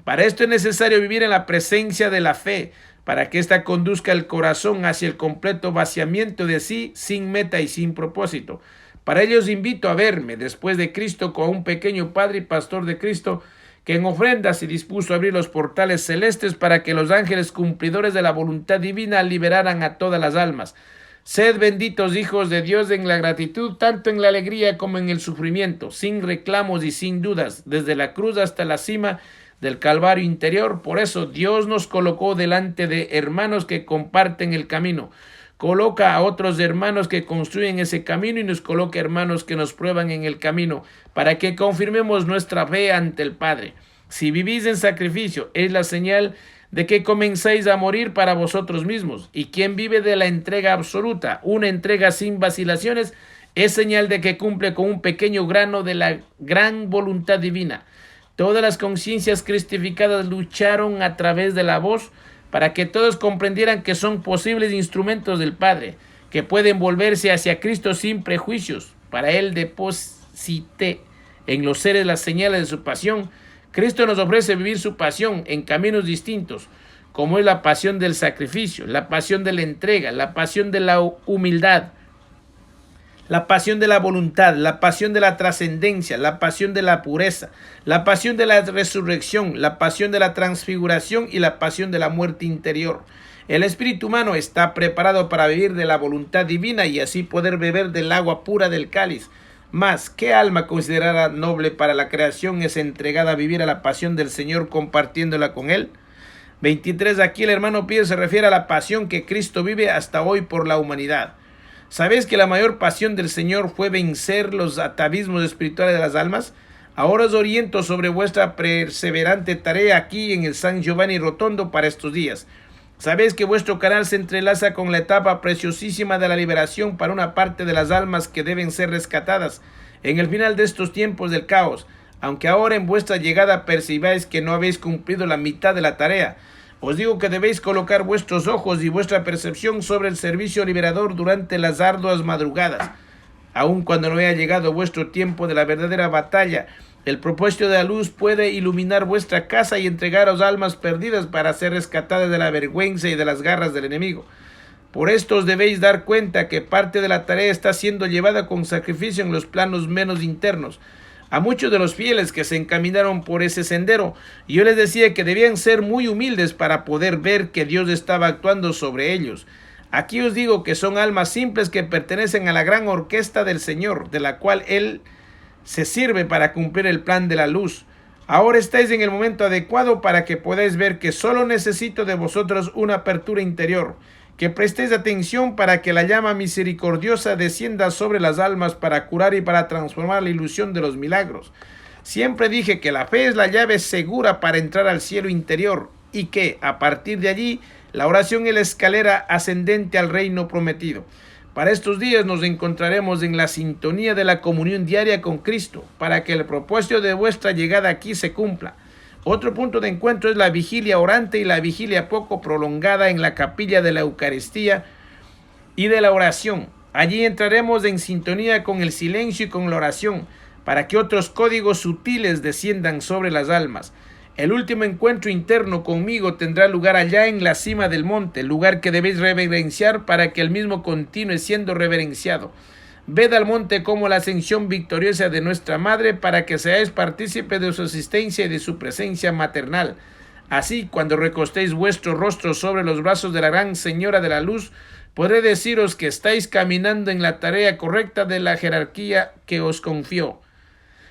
Para esto es necesario vivir en la presencia de la fe, para que ésta conduzca el corazón hacia el completo vaciamiento de sí, sin meta y sin propósito. Para ello os invito a verme, después de Cristo, como un pequeño padre y pastor de Cristo, que en ofrenda se dispuso a abrir los portales celestes para que los ángeles cumplidores de la voluntad divina liberaran a todas las almas. Sed benditos hijos de Dios en la gratitud, tanto en la alegría como en el sufrimiento, sin reclamos y sin dudas, desde la cruz hasta la cima del Calvario interior. Por eso Dios nos colocó delante de hermanos que comparten el camino. Coloca a otros hermanos que construyen ese camino y nos coloca hermanos que nos prueban en el camino para que confirmemos nuestra fe ante el Padre. Si vivís en sacrificio, es la señal de que comenzáis a morir para vosotros mismos. Y quien vive de la entrega absoluta, una entrega sin vacilaciones, es señal de que cumple con un pequeño grano de la gran voluntad divina. Todas las conciencias cristificadas lucharon a través de la voz para que todos comprendieran que son posibles instrumentos del Padre, que pueden volverse hacia Cristo sin prejuicios. Para Él deposité en los seres las señales de su pasión. Cristo nos ofrece vivir su pasión en caminos distintos, como es la pasión del sacrificio, la pasión de la entrega, la pasión de la humildad, la pasión de la voluntad, la pasión de la trascendencia, la pasión de la pureza, la pasión de la resurrección, la pasión de la transfiguración y la pasión de la muerte interior. El espíritu humano está preparado para vivir de la voluntad divina y así poder beber del agua pura del cáliz. Mas, ¿qué alma considerada noble para la creación es entregada a vivir a la pasión del Señor compartiéndola con Él? 23. Aquí el hermano Pierre se refiere a la pasión que Cristo vive hasta hoy por la humanidad. ¿Sabéis que la mayor pasión del Señor fue vencer los atavismos espirituales de las almas? Ahora os oriento sobre vuestra perseverante tarea aquí en el San Giovanni Rotondo para estos días. Sabéis que vuestro canal se entrelaza con la etapa preciosísima de la liberación para una parte de las almas que deben ser rescatadas en el final de estos tiempos del caos. Aunque ahora en vuestra llegada percibáis que no habéis cumplido la mitad de la tarea, os digo que debéis colocar vuestros ojos y vuestra percepción sobre el servicio liberador durante las arduas madrugadas. Aun cuando no haya llegado vuestro tiempo de la verdadera batalla, el propósito de la luz puede iluminar vuestra casa y entregaros almas perdidas para ser rescatadas de la vergüenza y de las garras del enemigo. Por esto os debéis dar cuenta que parte de la tarea está siendo llevada con sacrificio en los planos menos internos. a muchos de los fieles que se encaminaron por ese sendero. Y yo les decía que debían ser muy humildes para poder ver que Dios estaba actuando sobre ellos. Aquí os digo que son almas simples que pertenecen a la gran orquesta del Señor, de la cual Él se sirve para cumplir el plan de la luz. Ahora estáis en el momento adecuado para que podáis ver que solo necesito de vosotros una apertura interior, que prestéis atención para que la llama misericordiosa descienda sobre las almas para curar y para transformar la ilusión de los milagros. Siempre dije que la fe es la llave segura para entrar al cielo interior y que, a partir de allí, la oración es la escalera ascendente al reino prometido. Para estos días nos encontraremos en la sintonía de la comunión diaria con Cristo, para que el propósito de vuestra llegada aquí se cumpla. Otro punto de encuentro es la vigilia orante y la vigilia poco prolongada en la capilla de la Eucaristía y de la oración. Allí entraremos en sintonía con el silencio y con la oración, para que otros códigos sutiles desciendan sobre las almas. El último encuentro interno conmigo tendrá lugar allá en la cima del monte, lugar que debéis reverenciar para que el mismo continúe siendo reverenciado. Ved al monte como la ascensión victoriosa de nuestra Madre para que seáis partícipes de su asistencia y de su presencia maternal. Así, cuando recostéis vuestro rostro sobre los brazos de la gran Señora de la Luz, podré deciros que estáis caminando en la tarea correcta de la jerarquía que os confió.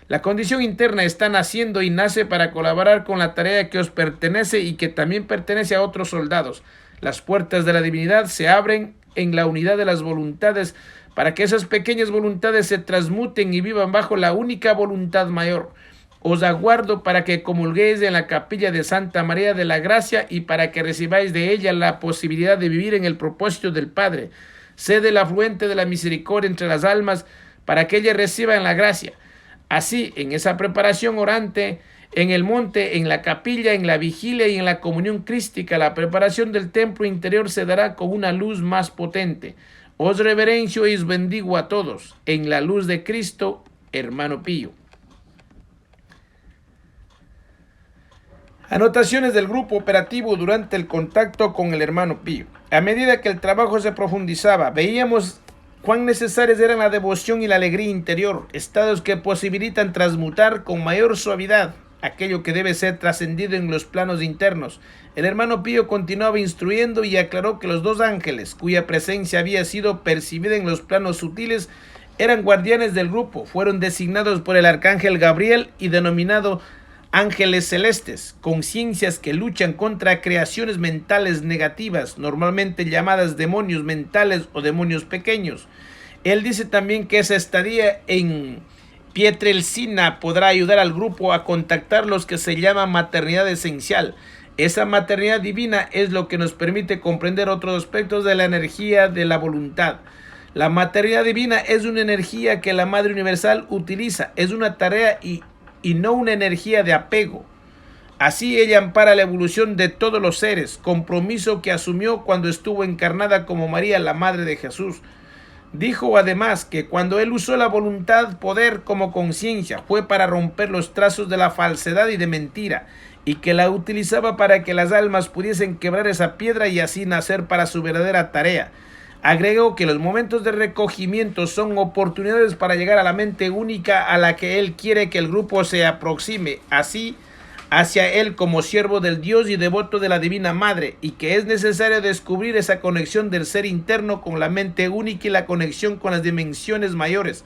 La condición interna está naciendo y nace para colaborar con la tarea que os pertenece y que también pertenece a otros soldados. Las puertas de la divinidad se abren en la unidad de las voluntades para que esas pequeñas voluntades se transmuten y vivan bajo la única voluntad mayor. Os aguardo para que comulguéis en la capilla de Santa María de la Gracia y para que recibáis de ella la posibilidad de vivir en el propósito del Padre. Sed el afluente de la misericordia entre las almas para que ellas reciban la gracia. Así, en esa preparación orante, en el monte, en la capilla, en la vigilia y en la comunión crística, la preparación del templo interior se dará con una luz más potente. Os reverencio y os bendigo a todos, en la luz de Cristo, hermano Pío. Anotaciones del grupo operativo durante el contacto con el hermano Pío. A medida que el trabajo se profundizaba, veíamos cuán necesarias eran la devoción y la alegría interior, estados que posibilitan transmutar con mayor suavidad aquello que debe ser trascendido en los planos internos. El hermano Pío continuaba instruyendo y aclaró que los dos ángeles, cuya presencia había sido percibida en los planos sutiles, eran guardianes del grupo, fueron designados por el arcángel Gabriel y denominado ángeles celestes, conciencias que luchan contra creaciones mentales negativas, normalmente llamadas demonios mentales o demonios pequeños. Él dice también que esa estadía en Pietrelcina podrá ayudar al grupo a contactar los que se llama maternidad esencial. Esa maternidad divina es lo que nos permite comprender otros aspectos de la energía de la voluntad. La maternidad divina es una energía que la Madre Universal utiliza, es una tarea y no una energía de apego. Así ella ampara la evolución de todos los seres, compromiso que asumió cuando estuvo encarnada como María, la Madre de Jesús. Dijo además que cuando él usó la voluntad, poder como conciencia, fue para romper los trazos de la falsedad y de mentira, y que la utilizaba para que las almas pudiesen quebrar esa piedra y así nacer para su verdadera tarea. Agregó que los momentos de recogimiento son oportunidades para llegar a la mente única a la que él quiere que el grupo se aproxime, así hacia él como siervo del Dios y devoto de la Divina Madre, y que es necesario descubrir esa conexión del ser interno con la mente única y la conexión con las dimensiones mayores.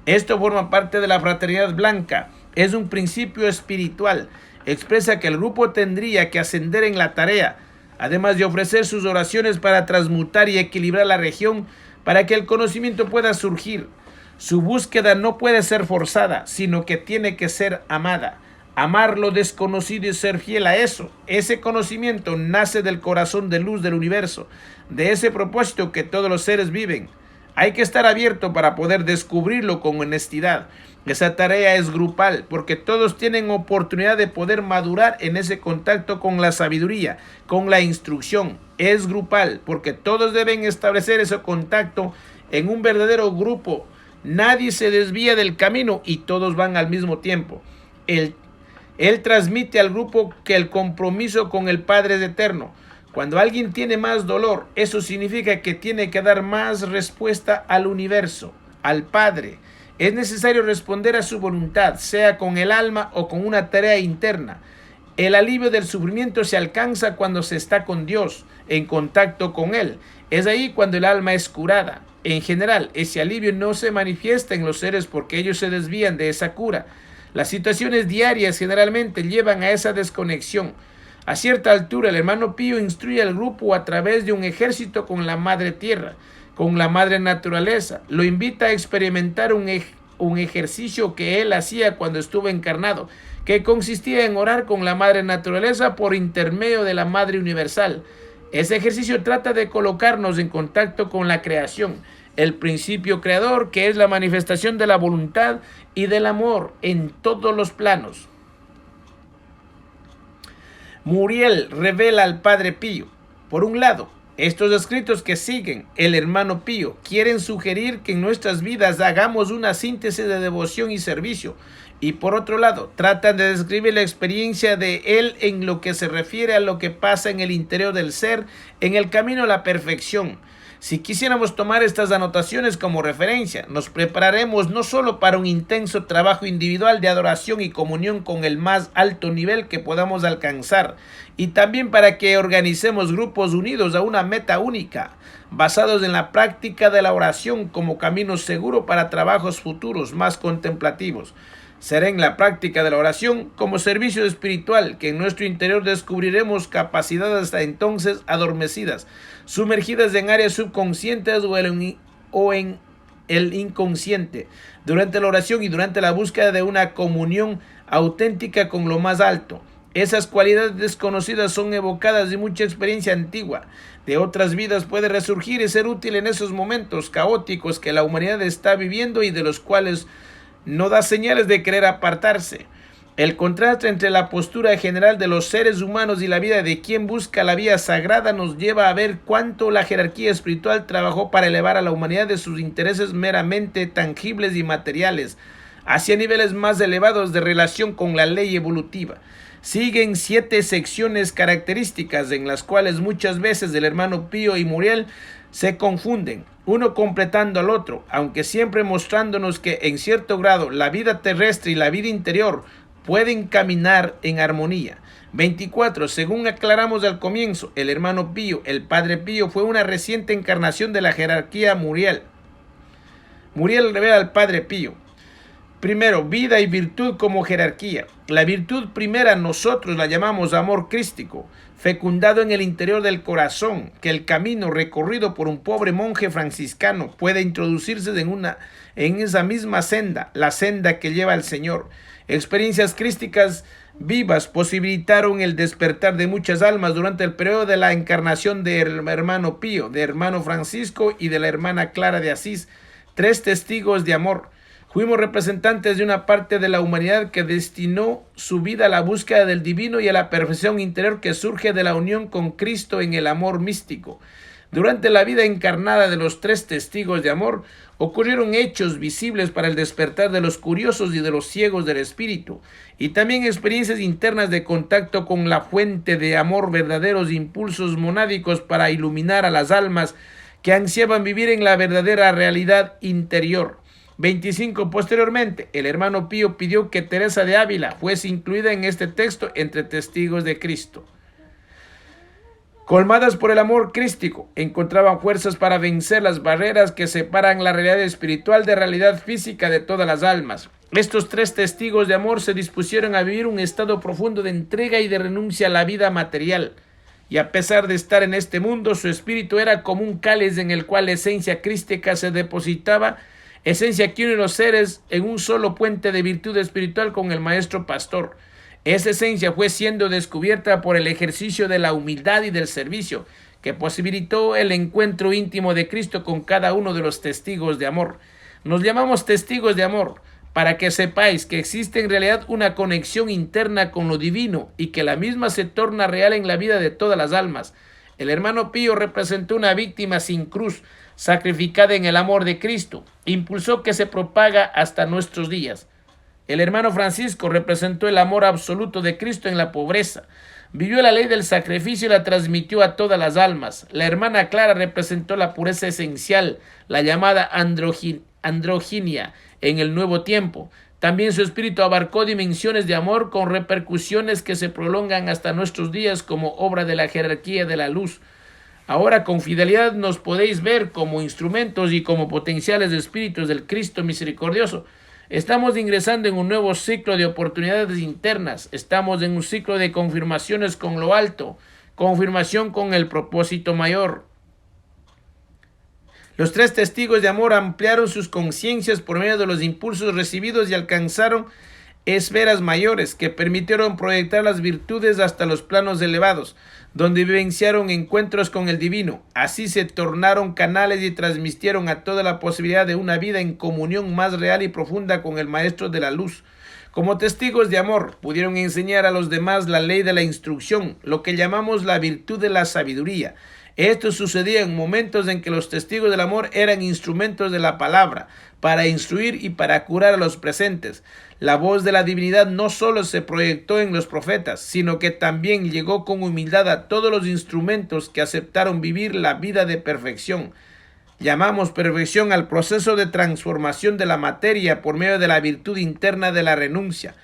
Esto forma parte de la fraternidad blanca, es un principio espiritual, expresa que el grupo tendría que ascender en la tarea, además de ofrecer sus oraciones para transmutar y equilibrar la región para que el conocimiento pueda surgir. Su búsqueda no puede ser forzada, sino que tiene que ser amada. Amar lo desconocido y ser fiel a eso. Ese conocimiento nace del corazón de luz del universo, de ese propósito que todos los seres viven. Hay que estar abierto para poder descubrirlo con honestidad. Esa tarea es grupal porque todos tienen oportunidad de poder madurar en ese contacto con la sabiduría, con la instrucción. Es grupal porque todos deben establecer ese contacto en un verdadero grupo. Nadie se desvía del camino y todos van al mismo tiempo. Él transmite al grupo que el compromiso con el Padre es eterno. Cuando alguien tiene más dolor, eso significa que tiene que dar más respuesta al universo, al Padre. Es necesario responder a su voluntad, sea con el alma o con una tarea interna. El alivio del sufrimiento se alcanza cuando se está con Dios, en contacto con Él. Es ahí cuando el alma es curada. En general, ese alivio no se manifiesta en los seres porque ellos se desvían de esa cura. Las situaciones diarias generalmente llevan a esa desconexión. A cierta altura, el hermano Pío instruye al grupo a través de un ejército con la madre tierra, con la madre naturaleza. Lo invita a experimentar un ejercicio que él hacía cuando estuvo encarnado, que consistía en orar con la madre naturaleza por intermedio de la madre universal. Ese ejercicio trata de colocarnos en contacto con la creación, el principio creador, que es la manifestación de la voluntad y del amor en todos los planos. Muriel revela al Padre Pío. Por un lado, estos escritos que siguen el hermano Pío quieren sugerir que en nuestras vidas hagamos una síntesis de devoción y servicio, y por otro lado, tratan de describir la experiencia de él en lo que se refiere a lo que pasa en el interior del ser, en el camino a la perfección. Si quisiéramos tomar estas anotaciones como referencia, nos prepararemos no solo para un intenso trabajo individual de adoración y comunión con el más alto nivel que podamos alcanzar, y también para que organicemos grupos unidos a una meta única, basados en la práctica de la oración como camino seguro para trabajos futuros más contemplativos. Será en la práctica de la oración como servicio espiritual que en nuestro interior descubriremos capacidades hasta entonces adormecidas, sumergidas en áreas subconscientes o en el inconsciente, durante la oración y durante la búsqueda de una comunión auténtica con lo más alto. Esas cualidades desconocidas son evocadas de mucha experiencia antigua, de otras vidas. Puede resurgir y ser útil en esos momentos caóticos que la humanidad está viviendo y de los cuales no da señales de querer apartarse. El contraste entre la postura general de los seres humanos y la vida de quien busca la vía sagrada nos lleva a ver cuánto la jerarquía espiritual trabajó para elevar a la humanidad de sus intereses meramente tangibles y materiales hacia niveles más elevados de relación con la ley evolutiva. Siguen 7 secciones características en las cuales muchas veces el hermano Pío y Muriel se confunden, uno completando al otro, aunque siempre mostrándonos que en cierto grado la vida terrestre y la vida interior pueden caminar en armonía. 24. Según aclaramos al comienzo, el hermano Pío, el Padre Pío, fue una reciente encarnación de la jerarquía Muriel. Muriel revela al Padre Pío. Primero, vida y virtud como jerarquía. La virtud primera nosotros la llamamos amor crístico, fecundado en el interior del corazón, que el camino recorrido por un pobre monje franciscano puede introducirse en esa misma senda, la senda que lleva al Señor. Experiencias crísticas vivas posibilitaron el despertar de muchas almas durante el periodo de la encarnación del hermano Pío, de hermano Francisco y de la hermana Clara de Asís, 3 testigos de amor. Fuimos representantes de una parte de la humanidad que destinó su vida a la búsqueda del divino y a la perfección interior que surge de la unión con Cristo en el amor místico. Durante la vida encarnada de los 3 testigos de amor, ocurrieron hechos visibles para el despertar de los curiosos y de los ciegos del espíritu, y también experiencias internas de contacto con la fuente de amor, verdaderos impulsos monádicos para iluminar a las almas que ansiaban vivir en la verdadera realidad interior. 25. Posteriormente, el hermano Pío pidió que Teresa de Ávila fuese incluida en este texto entre testigos de Cristo. Colmadas por el amor crístico, encontraban fuerzas para vencer las barreras que separan la realidad espiritual de la realidad física de todas las almas. Estos 3 testigos de amor se dispusieron a vivir un estado profundo de entrega y de renuncia a la vida material. Y a pesar de estar en este mundo, su espíritu era como un cáliz en el cual la esencia crística se depositaba, esencia que une los seres en un solo puente de virtud espiritual con el Maestro Pastor. Esa esencia fue siendo descubierta por el ejercicio de la humildad y del servicio, que posibilitó el encuentro íntimo de Cristo con cada uno de los testigos de amor. Nos llamamos testigos de amor para que sepáis que existe en realidad una conexión interna con lo divino y que la misma se torna real en la vida de todas las almas. El hermano Pío representó una víctima sin cruz, sacrificada en el amor de Cristo, impulsó que se propaga hasta nuestros días. El hermano Francisco representó el amor absoluto de Cristo en la pobreza, vivió la ley del sacrificio y la transmitió a todas las almas. La hermana Clara representó la pureza esencial, la llamada androginia, en el nuevo tiempo. También su espíritu abarcó dimensiones de amor con repercusiones que se prolongan hasta nuestros días como obra de la jerarquía de la luz. Ahora con fidelidad nos podéis ver como instrumentos y como potenciales espíritus del Cristo misericordioso. Estamos ingresando en un nuevo ciclo de oportunidades internas. Estamos en un ciclo de confirmaciones con lo alto, confirmación con el propósito mayor. Los tres testigos de amor ampliaron sus conciencias por medio de los impulsos recibidos y alcanzaron esferas mayores que permitieron proyectar las virtudes hasta los planos elevados, donde vivenciaron encuentros con el divino. Así se tornaron canales y transmitieron a toda la posibilidad de una vida en comunión más real y profunda con el Maestro de la Luz. Como testigos de amor, pudieron enseñar a los demás la ley de la instrucción, lo que llamamos la virtud de la sabiduría. Esto sucedía en momentos en que los testigos del amor eran instrumentos de la palabra, para instruir y para curar a los presentes. La voz de la divinidad no solo se proyectó en los profetas, sino que también llegó con humildad a todos los instrumentos que aceptaron vivir la vida de perfección. Llamamos perfección al proceso de transformación de la materia por medio de la virtud interna de la renuncia.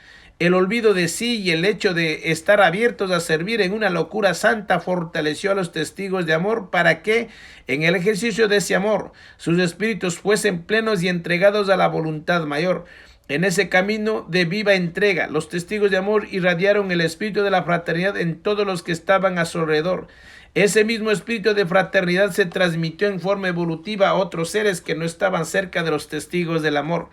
El olvido de sí y el hecho de estar abiertos a servir en una locura santa fortaleció a los testigos de amor para que, en el ejercicio de ese amor, sus espíritus fuesen plenos y entregados a la voluntad mayor. En ese camino de viva entrega, los testigos de amor irradiaron el espíritu de la fraternidad en todos los que estaban a su alrededor. Ese mismo espíritu de fraternidad se transmitió en forma evolutiva a otros seres que no estaban cerca de los testigos del amor.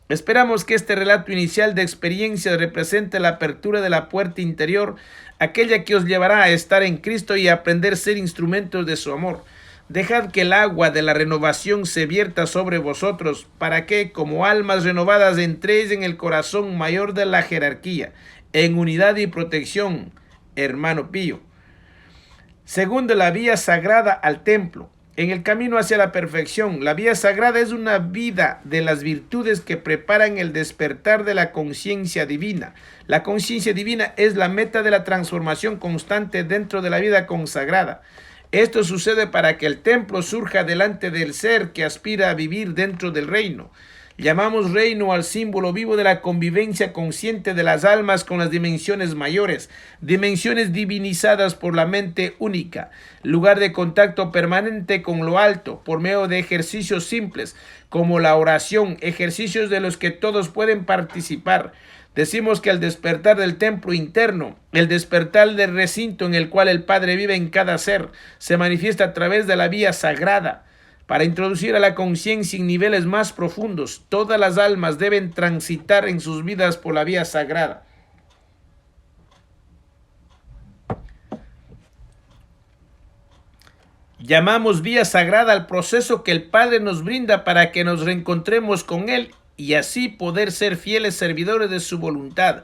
Esperamos que este relato inicial de experiencias represente la apertura de la puerta interior, aquella que os llevará a estar en Cristo y a aprender a ser instrumentos de su amor. Dejad que el agua de la renovación se vierta sobre vosotros, para que, como almas renovadas, entréis en el corazón mayor de la jerarquía, en unidad y protección, hermano Pío. Segundo, la vía sagrada al templo. En el camino hacia la perfección, la vía sagrada es una vida de las virtudes que preparan el despertar de la conciencia divina. La conciencia divina es la meta de la transformación constante dentro de la vida consagrada. Esto sucede para que el templo surja delante del ser que aspira a vivir dentro del reino. Llamamos reino al símbolo vivo de la convivencia consciente de las almas con las dimensiones mayores, dimensiones divinizadas por la mente única, lugar de contacto permanente con lo alto, por medio de ejercicios simples, como la oración, ejercicios de los que todos pueden participar. Decimos que el despertar del templo interno, el despertar del recinto en el cual el Padre vive en cada ser, se manifiesta a través de la vía sagrada. Para introducir a la conciencia en niveles más profundos, todas las almas deben transitar en sus vidas por la vía sagrada. Llamamos vía sagrada al proceso que el Padre nos brinda para que nos reencontremos con Él y así poder ser fieles servidores de su voluntad.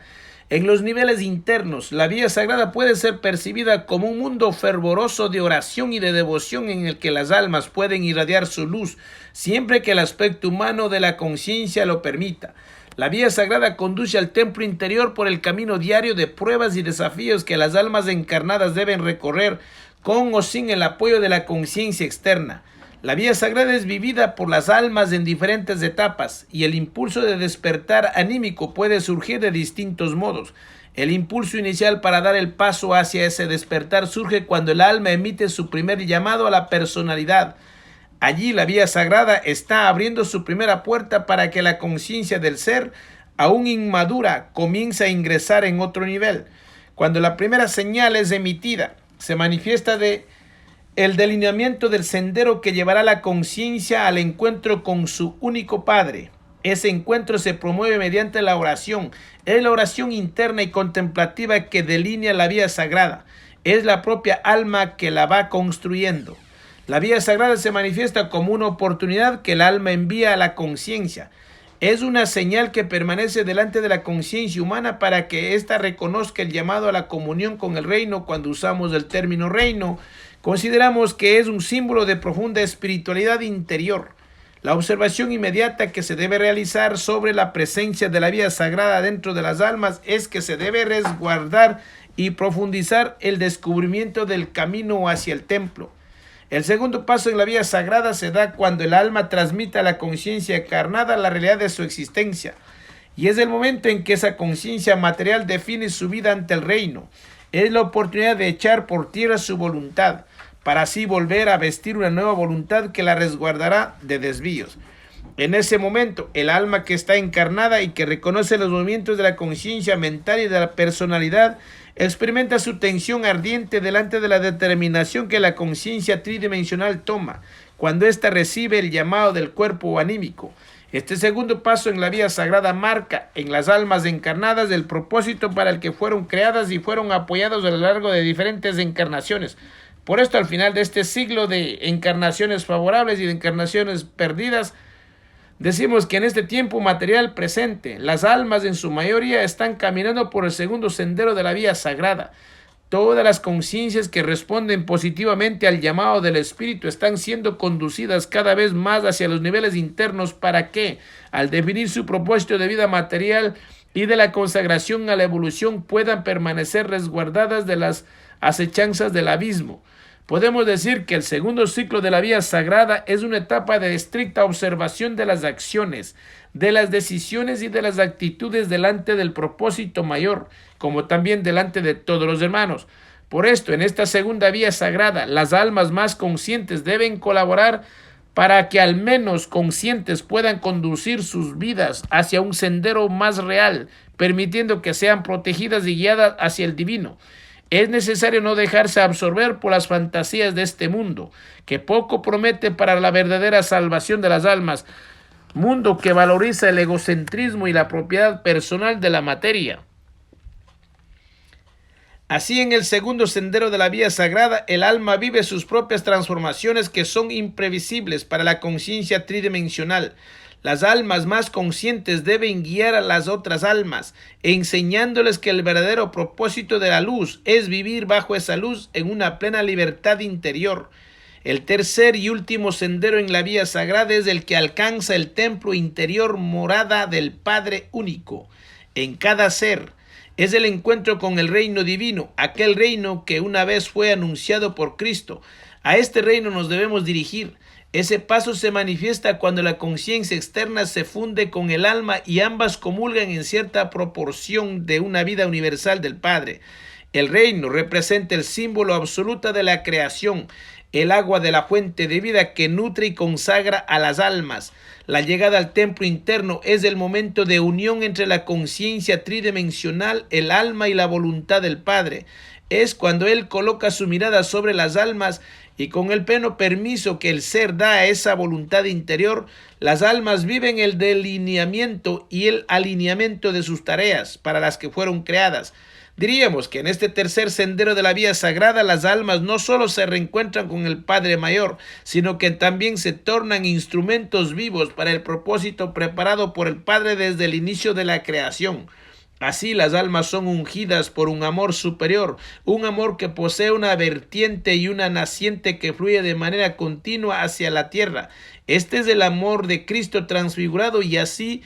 En los niveles internos, la vía sagrada puede ser percibida como un mundo fervoroso de oración y de devoción en el que las almas pueden irradiar su luz, siempre que el aspecto humano de la conciencia lo permita. La vía sagrada conduce al templo interior por el camino diario de pruebas y desafíos que las almas encarnadas deben recorrer con o sin el apoyo de la conciencia externa. La vía sagrada es vivida por las almas en diferentes etapas y el impulso de despertar anímico puede surgir de distintos modos. El impulso inicial para dar el paso hacia ese despertar surge cuando el alma emite su primer llamado a la personalidad. Allí la vía sagrada está abriendo su primera puerta para que la conciencia del ser, aún inmadura, comience a ingresar en otro nivel. Cuando la primera señal es emitida, se manifiesta el delineamiento del sendero que llevará la conciencia al encuentro con su único Padre. Ese encuentro se promueve mediante la oración. Es la oración interna y contemplativa que delinea la vía sagrada. Es la propia alma que la va construyendo. La vía sagrada se manifiesta como una oportunidad que el alma envía a la conciencia. Es una señal que permanece delante de la conciencia humana para que ésta reconozca el llamado a la comunión con el reino. Cuando usamos el término reino, consideramos que es un símbolo de profunda espiritualidad interior. La observación inmediata que se debe realizar sobre la presencia de la vía sagrada dentro de las almas es que se debe resguardar y profundizar el descubrimiento del camino hacia el templo. El segundo paso en la vía sagrada se da cuando el alma transmite a la conciencia encarnada la realidad de su existencia, y es el momento en que esa conciencia material define su vida ante el reino. Es la oportunidad de echar por tierra su voluntad, para así volver a vestir una nueva voluntad que la resguardará de desvíos. En ese momento, el alma que está encarnada y que reconoce los movimientos de la conciencia mental y de la personalidad, experimenta su tensión ardiente delante de la determinación que la conciencia tridimensional toma, cuando ésta recibe el llamado del cuerpo anímico. Este segundo paso en la vía sagrada marca en las almas encarnadas el propósito para el que fueron creadas y fueron apoyados a lo largo de diferentes encarnaciones. Por esto, al final de este siglo de encarnaciones favorables y de encarnaciones perdidas, decimos que en este tiempo material presente, las almas en su mayoría están caminando por el segundo sendero de la vía sagrada. Todas las conciencias que responden positivamente al llamado del Espíritu están siendo conducidas cada vez más hacia los niveles internos para que, al definir su propósito de vida material y de la consagración a la evolución, puedan permanecer resguardadas de las acechanzas del abismo. Podemos decir que el segundo ciclo de la vía sagrada es una etapa de estricta observación de las acciones, de las decisiones y de las actitudes delante del propósito mayor, como también delante de todos los hermanos. Por esto, en esta segunda vía sagrada, las almas más conscientes deben colaborar para que al menos conscientes puedan conducir sus vidas hacia un sendero más real, permitiendo que sean protegidas y guiadas hacia el divino. Es necesario no dejarse absorber por las fantasías de este mundo, que poco promete para la verdadera salvación de las almas, mundo que valoriza el egocentrismo y la propiedad personal de la materia. Así, en el segundo sendero de la vía sagrada, el alma vive sus propias transformaciones que son imprevisibles para la conciencia tridimensional. Las almas más conscientes deben guiar a las otras almas, enseñándoles que el verdadero propósito de la luz es vivir bajo esa luz en una plena libertad interior. El tercer y último sendero en la vía sagrada es el que alcanza el templo interior, morada del Padre único en cada ser. Es el encuentro con el reino divino, aquel reino que una vez fue anunciado por Cristo. A este reino nos debemos dirigir. Ese paso se manifiesta cuando la conciencia externa se funde con el alma y ambas comulgan en cierta proporción de una vida universal del Padre. El reino representa el símbolo absoluto de la creación, el agua de la fuente de vida que nutre y consagra a las almas. La llegada al templo interno es el momento de unión entre la conciencia tridimensional, el alma y la voluntad del Padre. Es cuando Él coloca su mirada sobre las almas y con el pleno permiso que el ser da a esa voluntad interior, las almas viven el delineamiento y el alineamiento de sus tareas para las que fueron creadas. Diríamos que en este tercer sendero de la vía sagrada las almas no solo se reencuentran con el Padre Mayor, sino que también se tornan instrumentos vivos para el propósito preparado por el Padre desde el inicio de la creación. Así las almas son ungidas por un amor superior, un amor que posee una vertiente y una naciente que fluye de manera continua hacia la tierra. Este es el amor de Cristo transfigurado y así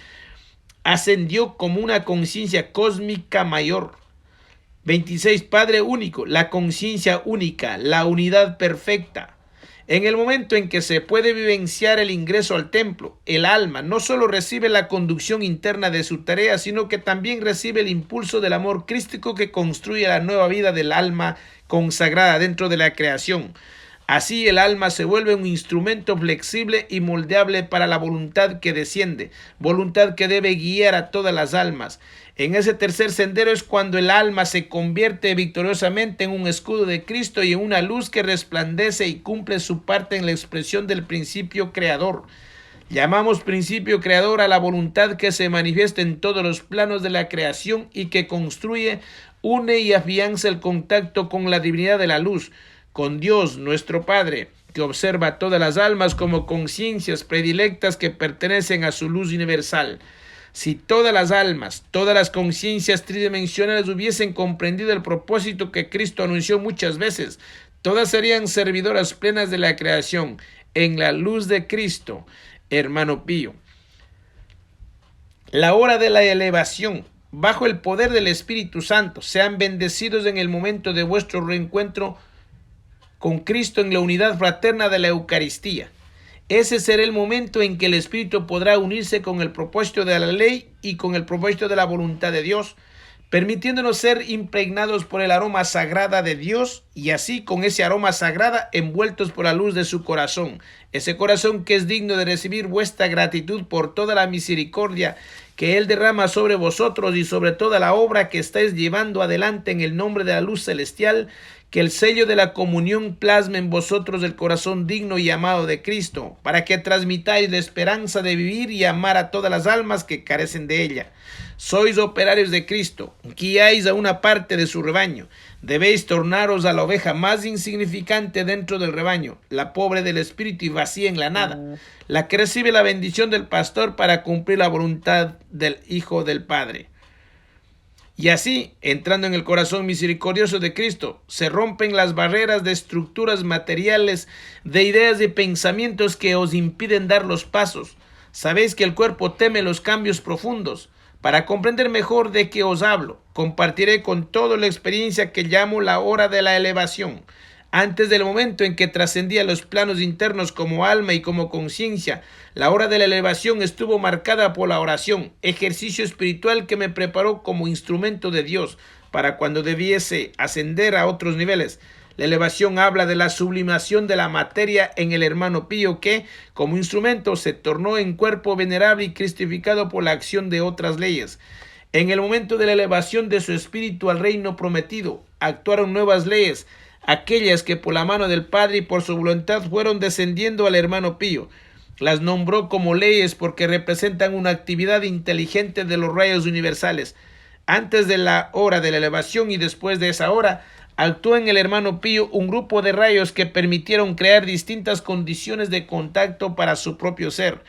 ascendió como una conciencia cósmica mayor. 26. Padre único, la conciencia única, la unidad perfecta. En el momento en que se puede vivenciar el ingreso al templo, el alma no solo recibe la conducción interna de su tarea, sino que también recibe el impulso del amor crístico que construye la nueva vida del alma consagrada dentro de la creación. Así el alma se vuelve un instrumento flexible y moldeable para la voluntad que desciende, voluntad que debe guiar a todas las almas. En ese tercer sendero es cuando el alma se convierte victoriosamente en un escudo de Cristo y en una luz que resplandece y cumple su parte en la expresión del principio creador. Llamamos principio creador a la voluntad que se manifiesta en todos los planos de la creación y que construye, une y afianza el contacto con la divinidad de la luz, con Dios nuestro Padre, que observa a todas las almas como conciencias predilectas que pertenecen a su luz universal. Si todas las almas, todas las conciencias tridimensionales hubiesen comprendido el propósito que Cristo anunció muchas veces, todas serían servidoras plenas de la creación, en la luz de Cristo, hermano Pío. La hora de la elevación, bajo el poder del Espíritu Santo, sean bendecidos en el momento de vuestro reencuentro con Cristo en la unidad fraterna de la Eucaristía. Ese será el momento en que el Espíritu podrá unirse con el propósito de la ley y con el propósito de la voluntad de Dios, permitiéndonos ser impregnados por el aroma sagrada de Dios y así con ese aroma sagrada envueltos por la luz de su corazón, ese corazón que es digno de recibir vuestra gratitud por toda la misericordia que Él derrama sobre vosotros y sobre toda la obra que estáis llevando adelante en el nombre de la luz celestial, que el sello de la comunión plasme en vosotros el corazón digno y amado de Cristo, para que transmitáis la esperanza de vivir y amar a todas las almas que carecen de ella. Sois operarios de Cristo, guiáis a una parte de su rebaño. Debéis tornaros a la oveja más insignificante dentro del rebaño, la pobre del espíritu y vacía en la nada, la que recibe la bendición del pastor para cumplir la voluntad del Hijo del Padre. Y así, entrando en el corazón misericordioso de Cristo, se rompen las barreras de estructuras materiales, de ideas y pensamientos que os impiden dar los pasos. Sabéis que el cuerpo teme los cambios profundos. Para comprender mejor de qué os hablo, compartiré con toda la experiencia que llamo la hora de la elevación. Antes del momento en que trascendía los planos internos como alma y como conciencia, la hora de la elevación estuvo marcada por la oración, ejercicio espiritual que me preparó como instrumento de Dios para cuando debiese ascender a otros niveles. La elevación habla de la sublimación de la materia en el hermano Pío que, como instrumento, se tornó en cuerpo venerable y cristificado por la acción de otras leyes. En el momento de la elevación de su espíritu al reino prometido, actuaron nuevas leyes, aquellas que por la mano del Padre y por su voluntad fueron descendiendo al hermano Pío. Las nombró como leyes porque representan una actividad inteligente de los rayos universales. Antes de la hora de la elevación y después de esa hora, actuó en el hermano Pío un grupo de rayos que permitieron crear distintas condiciones de contacto para su propio ser.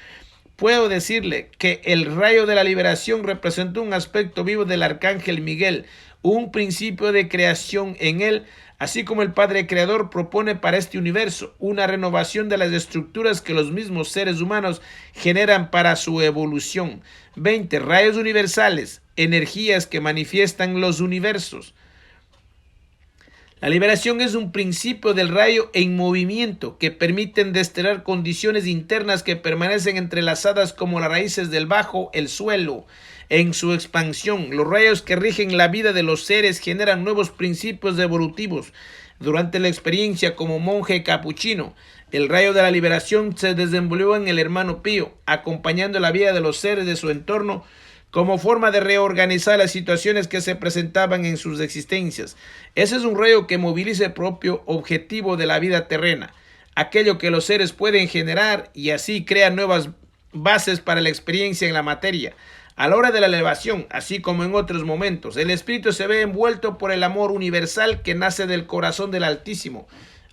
Puedo decirle que el rayo de la liberación representó un aspecto vivo del arcángel Miguel, un principio de creación en él, así como el Padre Creador propone para este universo una renovación de las estructuras que los mismos seres humanos generan para su evolución. 20 rayos universales, energías que manifiestan los universos. La liberación es un principio del rayo en movimiento que permiten desterrar condiciones internas que permanecen entrelazadas como las raíces del bajo, el suelo. En su expansión, los rayos que rigen la vida de los seres generan nuevos principios evolutivos. Durante la experiencia como monje capuchino, el rayo de la liberación se desenvolvió en el hermano Pío, acompañando la vida de los seres de su entorno como forma de reorganizar las situaciones que se presentaban en sus existencias. Ese es un rayo que moviliza el propio objetivo de la vida terrena, aquello que los seres pueden generar y así crea nuevas bases para la experiencia en la materia. A la hora de la elevación, así como en otros momentos, el espíritu se ve envuelto por el amor universal que nace del corazón del Altísimo.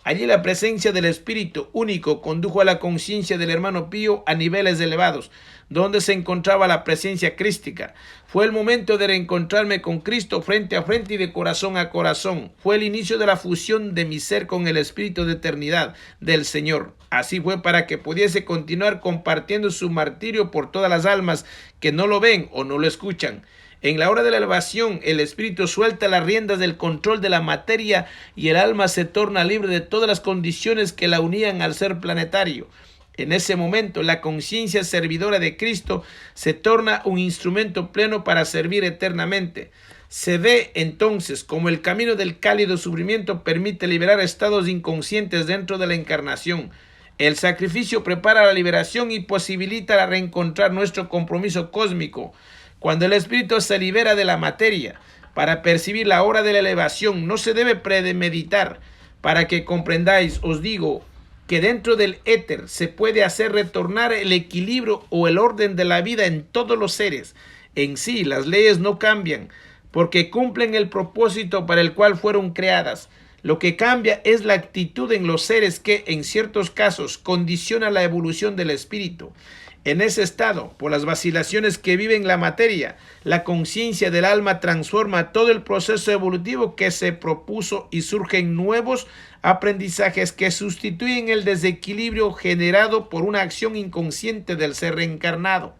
Allí la presencia del Espíritu único condujo a la conciencia del hermano Pío a niveles elevados, donde se encontraba la presencia crística. Fue el momento de reencontrarme con Cristo frente a frente y de corazón a corazón. Fue el inicio de la fusión de mi ser con el Espíritu de eternidad del Señor. Así fue para que pudiese continuar compartiendo su martirio por todas las almas que no lo ven o no lo escuchan. En la hora de la elevación, el espíritu suelta las riendas del control de la materia y el alma se torna libre de todas las condiciones que la unían al ser planetario. En ese momento, la conciencia servidora de Cristo se torna un instrumento pleno para servir eternamente. Se ve entonces como el camino del cálido sufrimiento permite liberar estados inconscientes dentro de la encarnación. El sacrificio prepara la liberación y posibilita reencontrar nuestro compromiso cósmico. Cuando el espíritu se libera de la materia para percibir la hora de la elevación, no se debe premeditar. Para que comprendáis, os digo que dentro del éter se puede hacer retornar el equilibrio o el orden de la vida en todos los seres. En sí, las leyes no cambian, porque cumplen el propósito para el cual fueron creadas. Lo que cambia es la actitud en los seres que, en ciertos casos, condiciona la evolución del espíritu. En ese estado, por las vacilaciones que vive en la materia, la conciencia del alma transforma todo el proceso evolutivo que se propuso y surgen nuevos aprendizajes que sustituyen el desequilibrio generado por una acción inconsciente del ser reencarnado.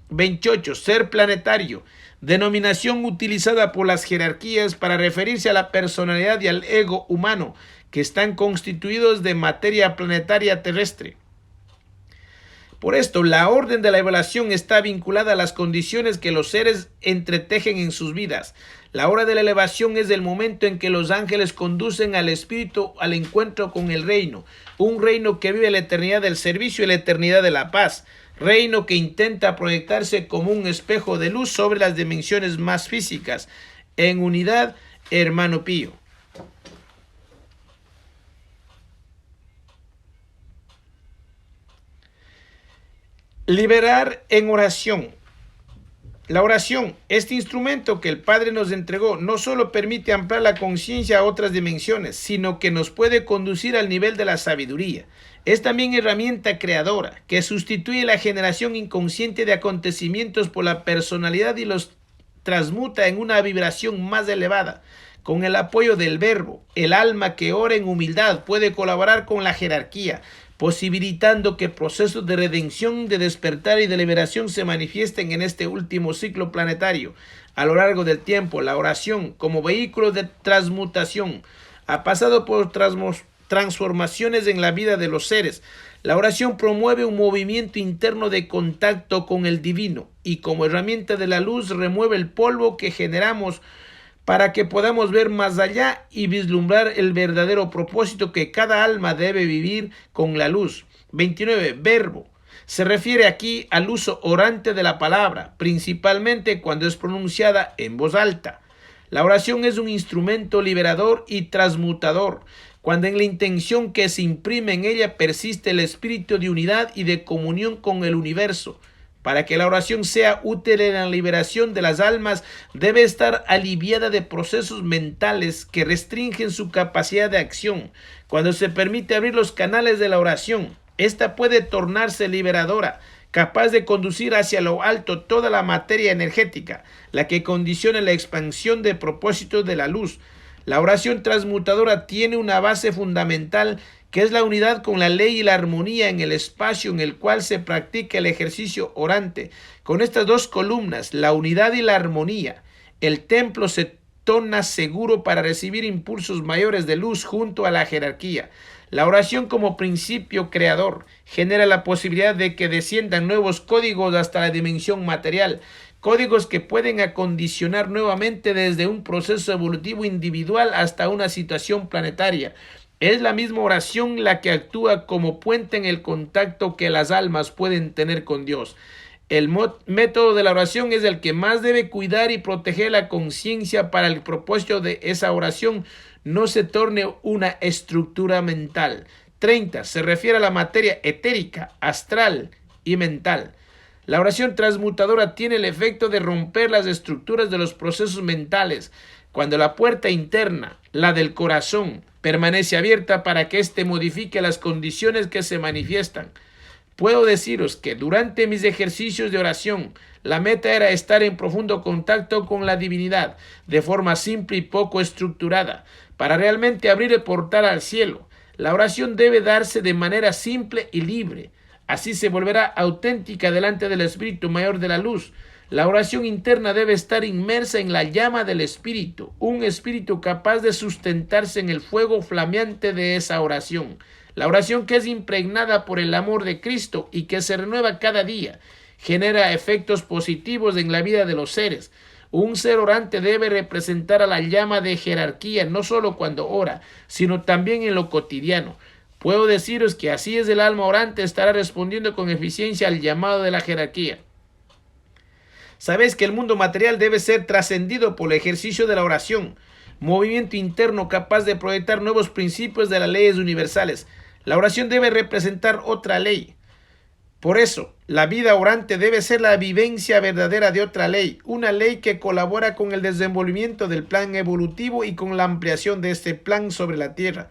28. Ser planetario, denominación utilizada por las jerarquías para referirse a la personalidad y al ego humano, que están constituidos de materia planetaria terrestre. Por esto, la orden de la elevación está vinculada a las condiciones que los seres entretejen en sus vidas. La hora de la elevación es el momento en que los ángeles conducen al espíritu al encuentro con el reino, un reino que vive la eternidad del servicio y la eternidad de la paz, reino que intenta proyectarse como un espejo de luz sobre las dimensiones más físicas. En unidad, hermano Pío. Liberar en oración. La oración, este instrumento que el Padre nos entregó, no solo permite ampliar la conciencia a otras dimensiones, sino que nos puede conducir al nivel de la sabiduría. Es también herramienta creadora, que sustituye la generación inconsciente de acontecimientos por la personalidad y los transmuta en una vibración más elevada. Con el apoyo del verbo, el alma que ora en humildad puede colaborar con la jerarquía, posibilitando que procesos de redención, de despertar y de liberación se manifiesten en este último ciclo planetario. A lo largo del tiempo, la oración, como vehículo de transmutación, ha pasado por transformaciones en la vida de los seres. La oración promueve un movimiento interno de contacto con el divino y como herramienta de la luz remueve el polvo que generamos para que podamos ver más allá y vislumbrar el verdadero propósito que cada alma debe vivir con la luz. 29. Verbo. Se refiere aquí al uso orante de la palabra, principalmente cuando es pronunciada en voz alta. La oración es un instrumento liberador y transmutador, cuando en la intención que se imprime en ella persiste el espíritu de unidad y de comunión con el universo. Para que la oración sea útil en la liberación de las almas, debe estar aliviada de procesos mentales que restringen su capacidad de acción. Cuando se permite abrir los canales de la oración, esta puede tornarse liberadora, capaz de conducir hacia lo alto toda la materia energética, la que condiciona la expansión de propósitos de la luz. La oración transmutadora tiene una base fundamental que es la unidad con la ley y la armonía en el espacio en el cual se practica el ejercicio orante. Con estas dos columnas, la unidad y la armonía, el templo se torna seguro para recibir impulsos mayores de luz junto a la jerarquía. La oración como principio creador genera la posibilidad de que desciendan nuevos códigos hasta la dimensión material, códigos que pueden acondicionar nuevamente desde un proceso evolutivo individual hasta una situación planetaria. Es la misma oración la que actúa como puente en el contacto que las almas pueden tener con Dios. El método de la oración es el que más debe cuidar y proteger la conciencia para el propósito de esa oración no se torne una estructura mental. 30. Se refiere a la materia etérica, astral y mental. La oración transmutadora tiene el efecto de romper las estructuras de los procesos mentales, cuando la puerta interna, la del corazón, permanece abierta para que éste modifique las condiciones que se manifiestan. Puedo deciros que durante mis ejercicios de oración, la meta era estar en profundo contacto con la divinidad, de forma simple y poco estructurada, para realmente abrir el portal al cielo. La oración debe darse de manera simple y libre. Así se volverá auténtica delante del Espíritu Mayor de la Luz. La oración interna debe estar inmersa en la llama del Espíritu, un espíritu capaz de sustentarse en el fuego flameante de esa oración. La oración que es impregnada por el amor de Cristo y que se renueva cada día, genera efectos positivos en la vida de los seres. Un ser orante debe representar a la llama de jerarquía no solo cuando ora, sino también en lo cotidiano. Puedo deciros que así es el alma orante estará respondiendo con eficiencia al llamado de la jerarquía. Sabéis que el mundo material debe ser trascendido por el ejercicio de la oración, movimiento interno capaz de proyectar nuevos principios de las leyes universales. La oración debe representar otra ley. Por eso, la vida orante debe ser la vivencia verdadera de otra ley, una ley que colabora con el desenvolvimiento del plan evolutivo y con la ampliación de este plan sobre la tierra.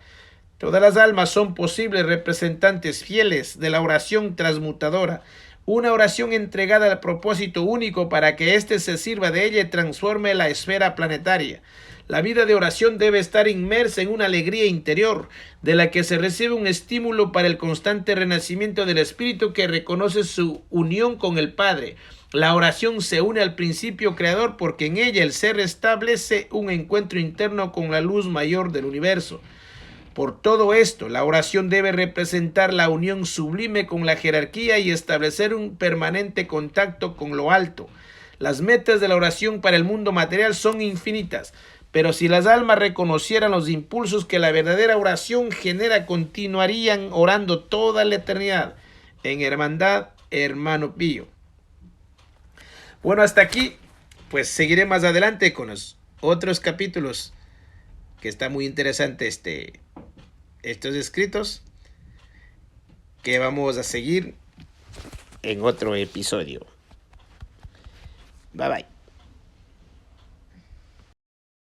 Todas las almas son posibles representantes fieles de la oración transmutadora, una oración entregada al propósito único para que éste se sirva de ella y transforme la esfera planetaria. La vida de oración debe estar inmersa en una alegría interior, de la que se recibe un estímulo para el constante renacimiento del espíritu que reconoce su unión con el Padre. La oración se une al principio creador porque en ella el ser establece un encuentro interno con la luz mayor del universo. Por todo esto, la oración debe representar la unión sublime con la jerarquía y establecer un permanente contacto con lo alto. Las metas de la oración para el mundo material son infinitas, pero si las almas reconocieran los impulsos que la verdadera oración genera, continuarían orando toda la eternidad en hermandad, hermano Pío. Bueno, hasta aquí, pues seguiré más adelante con los otros capítulos, que está muy interesante estos escritos, que vamos a seguir en otro episodio. Bye bye.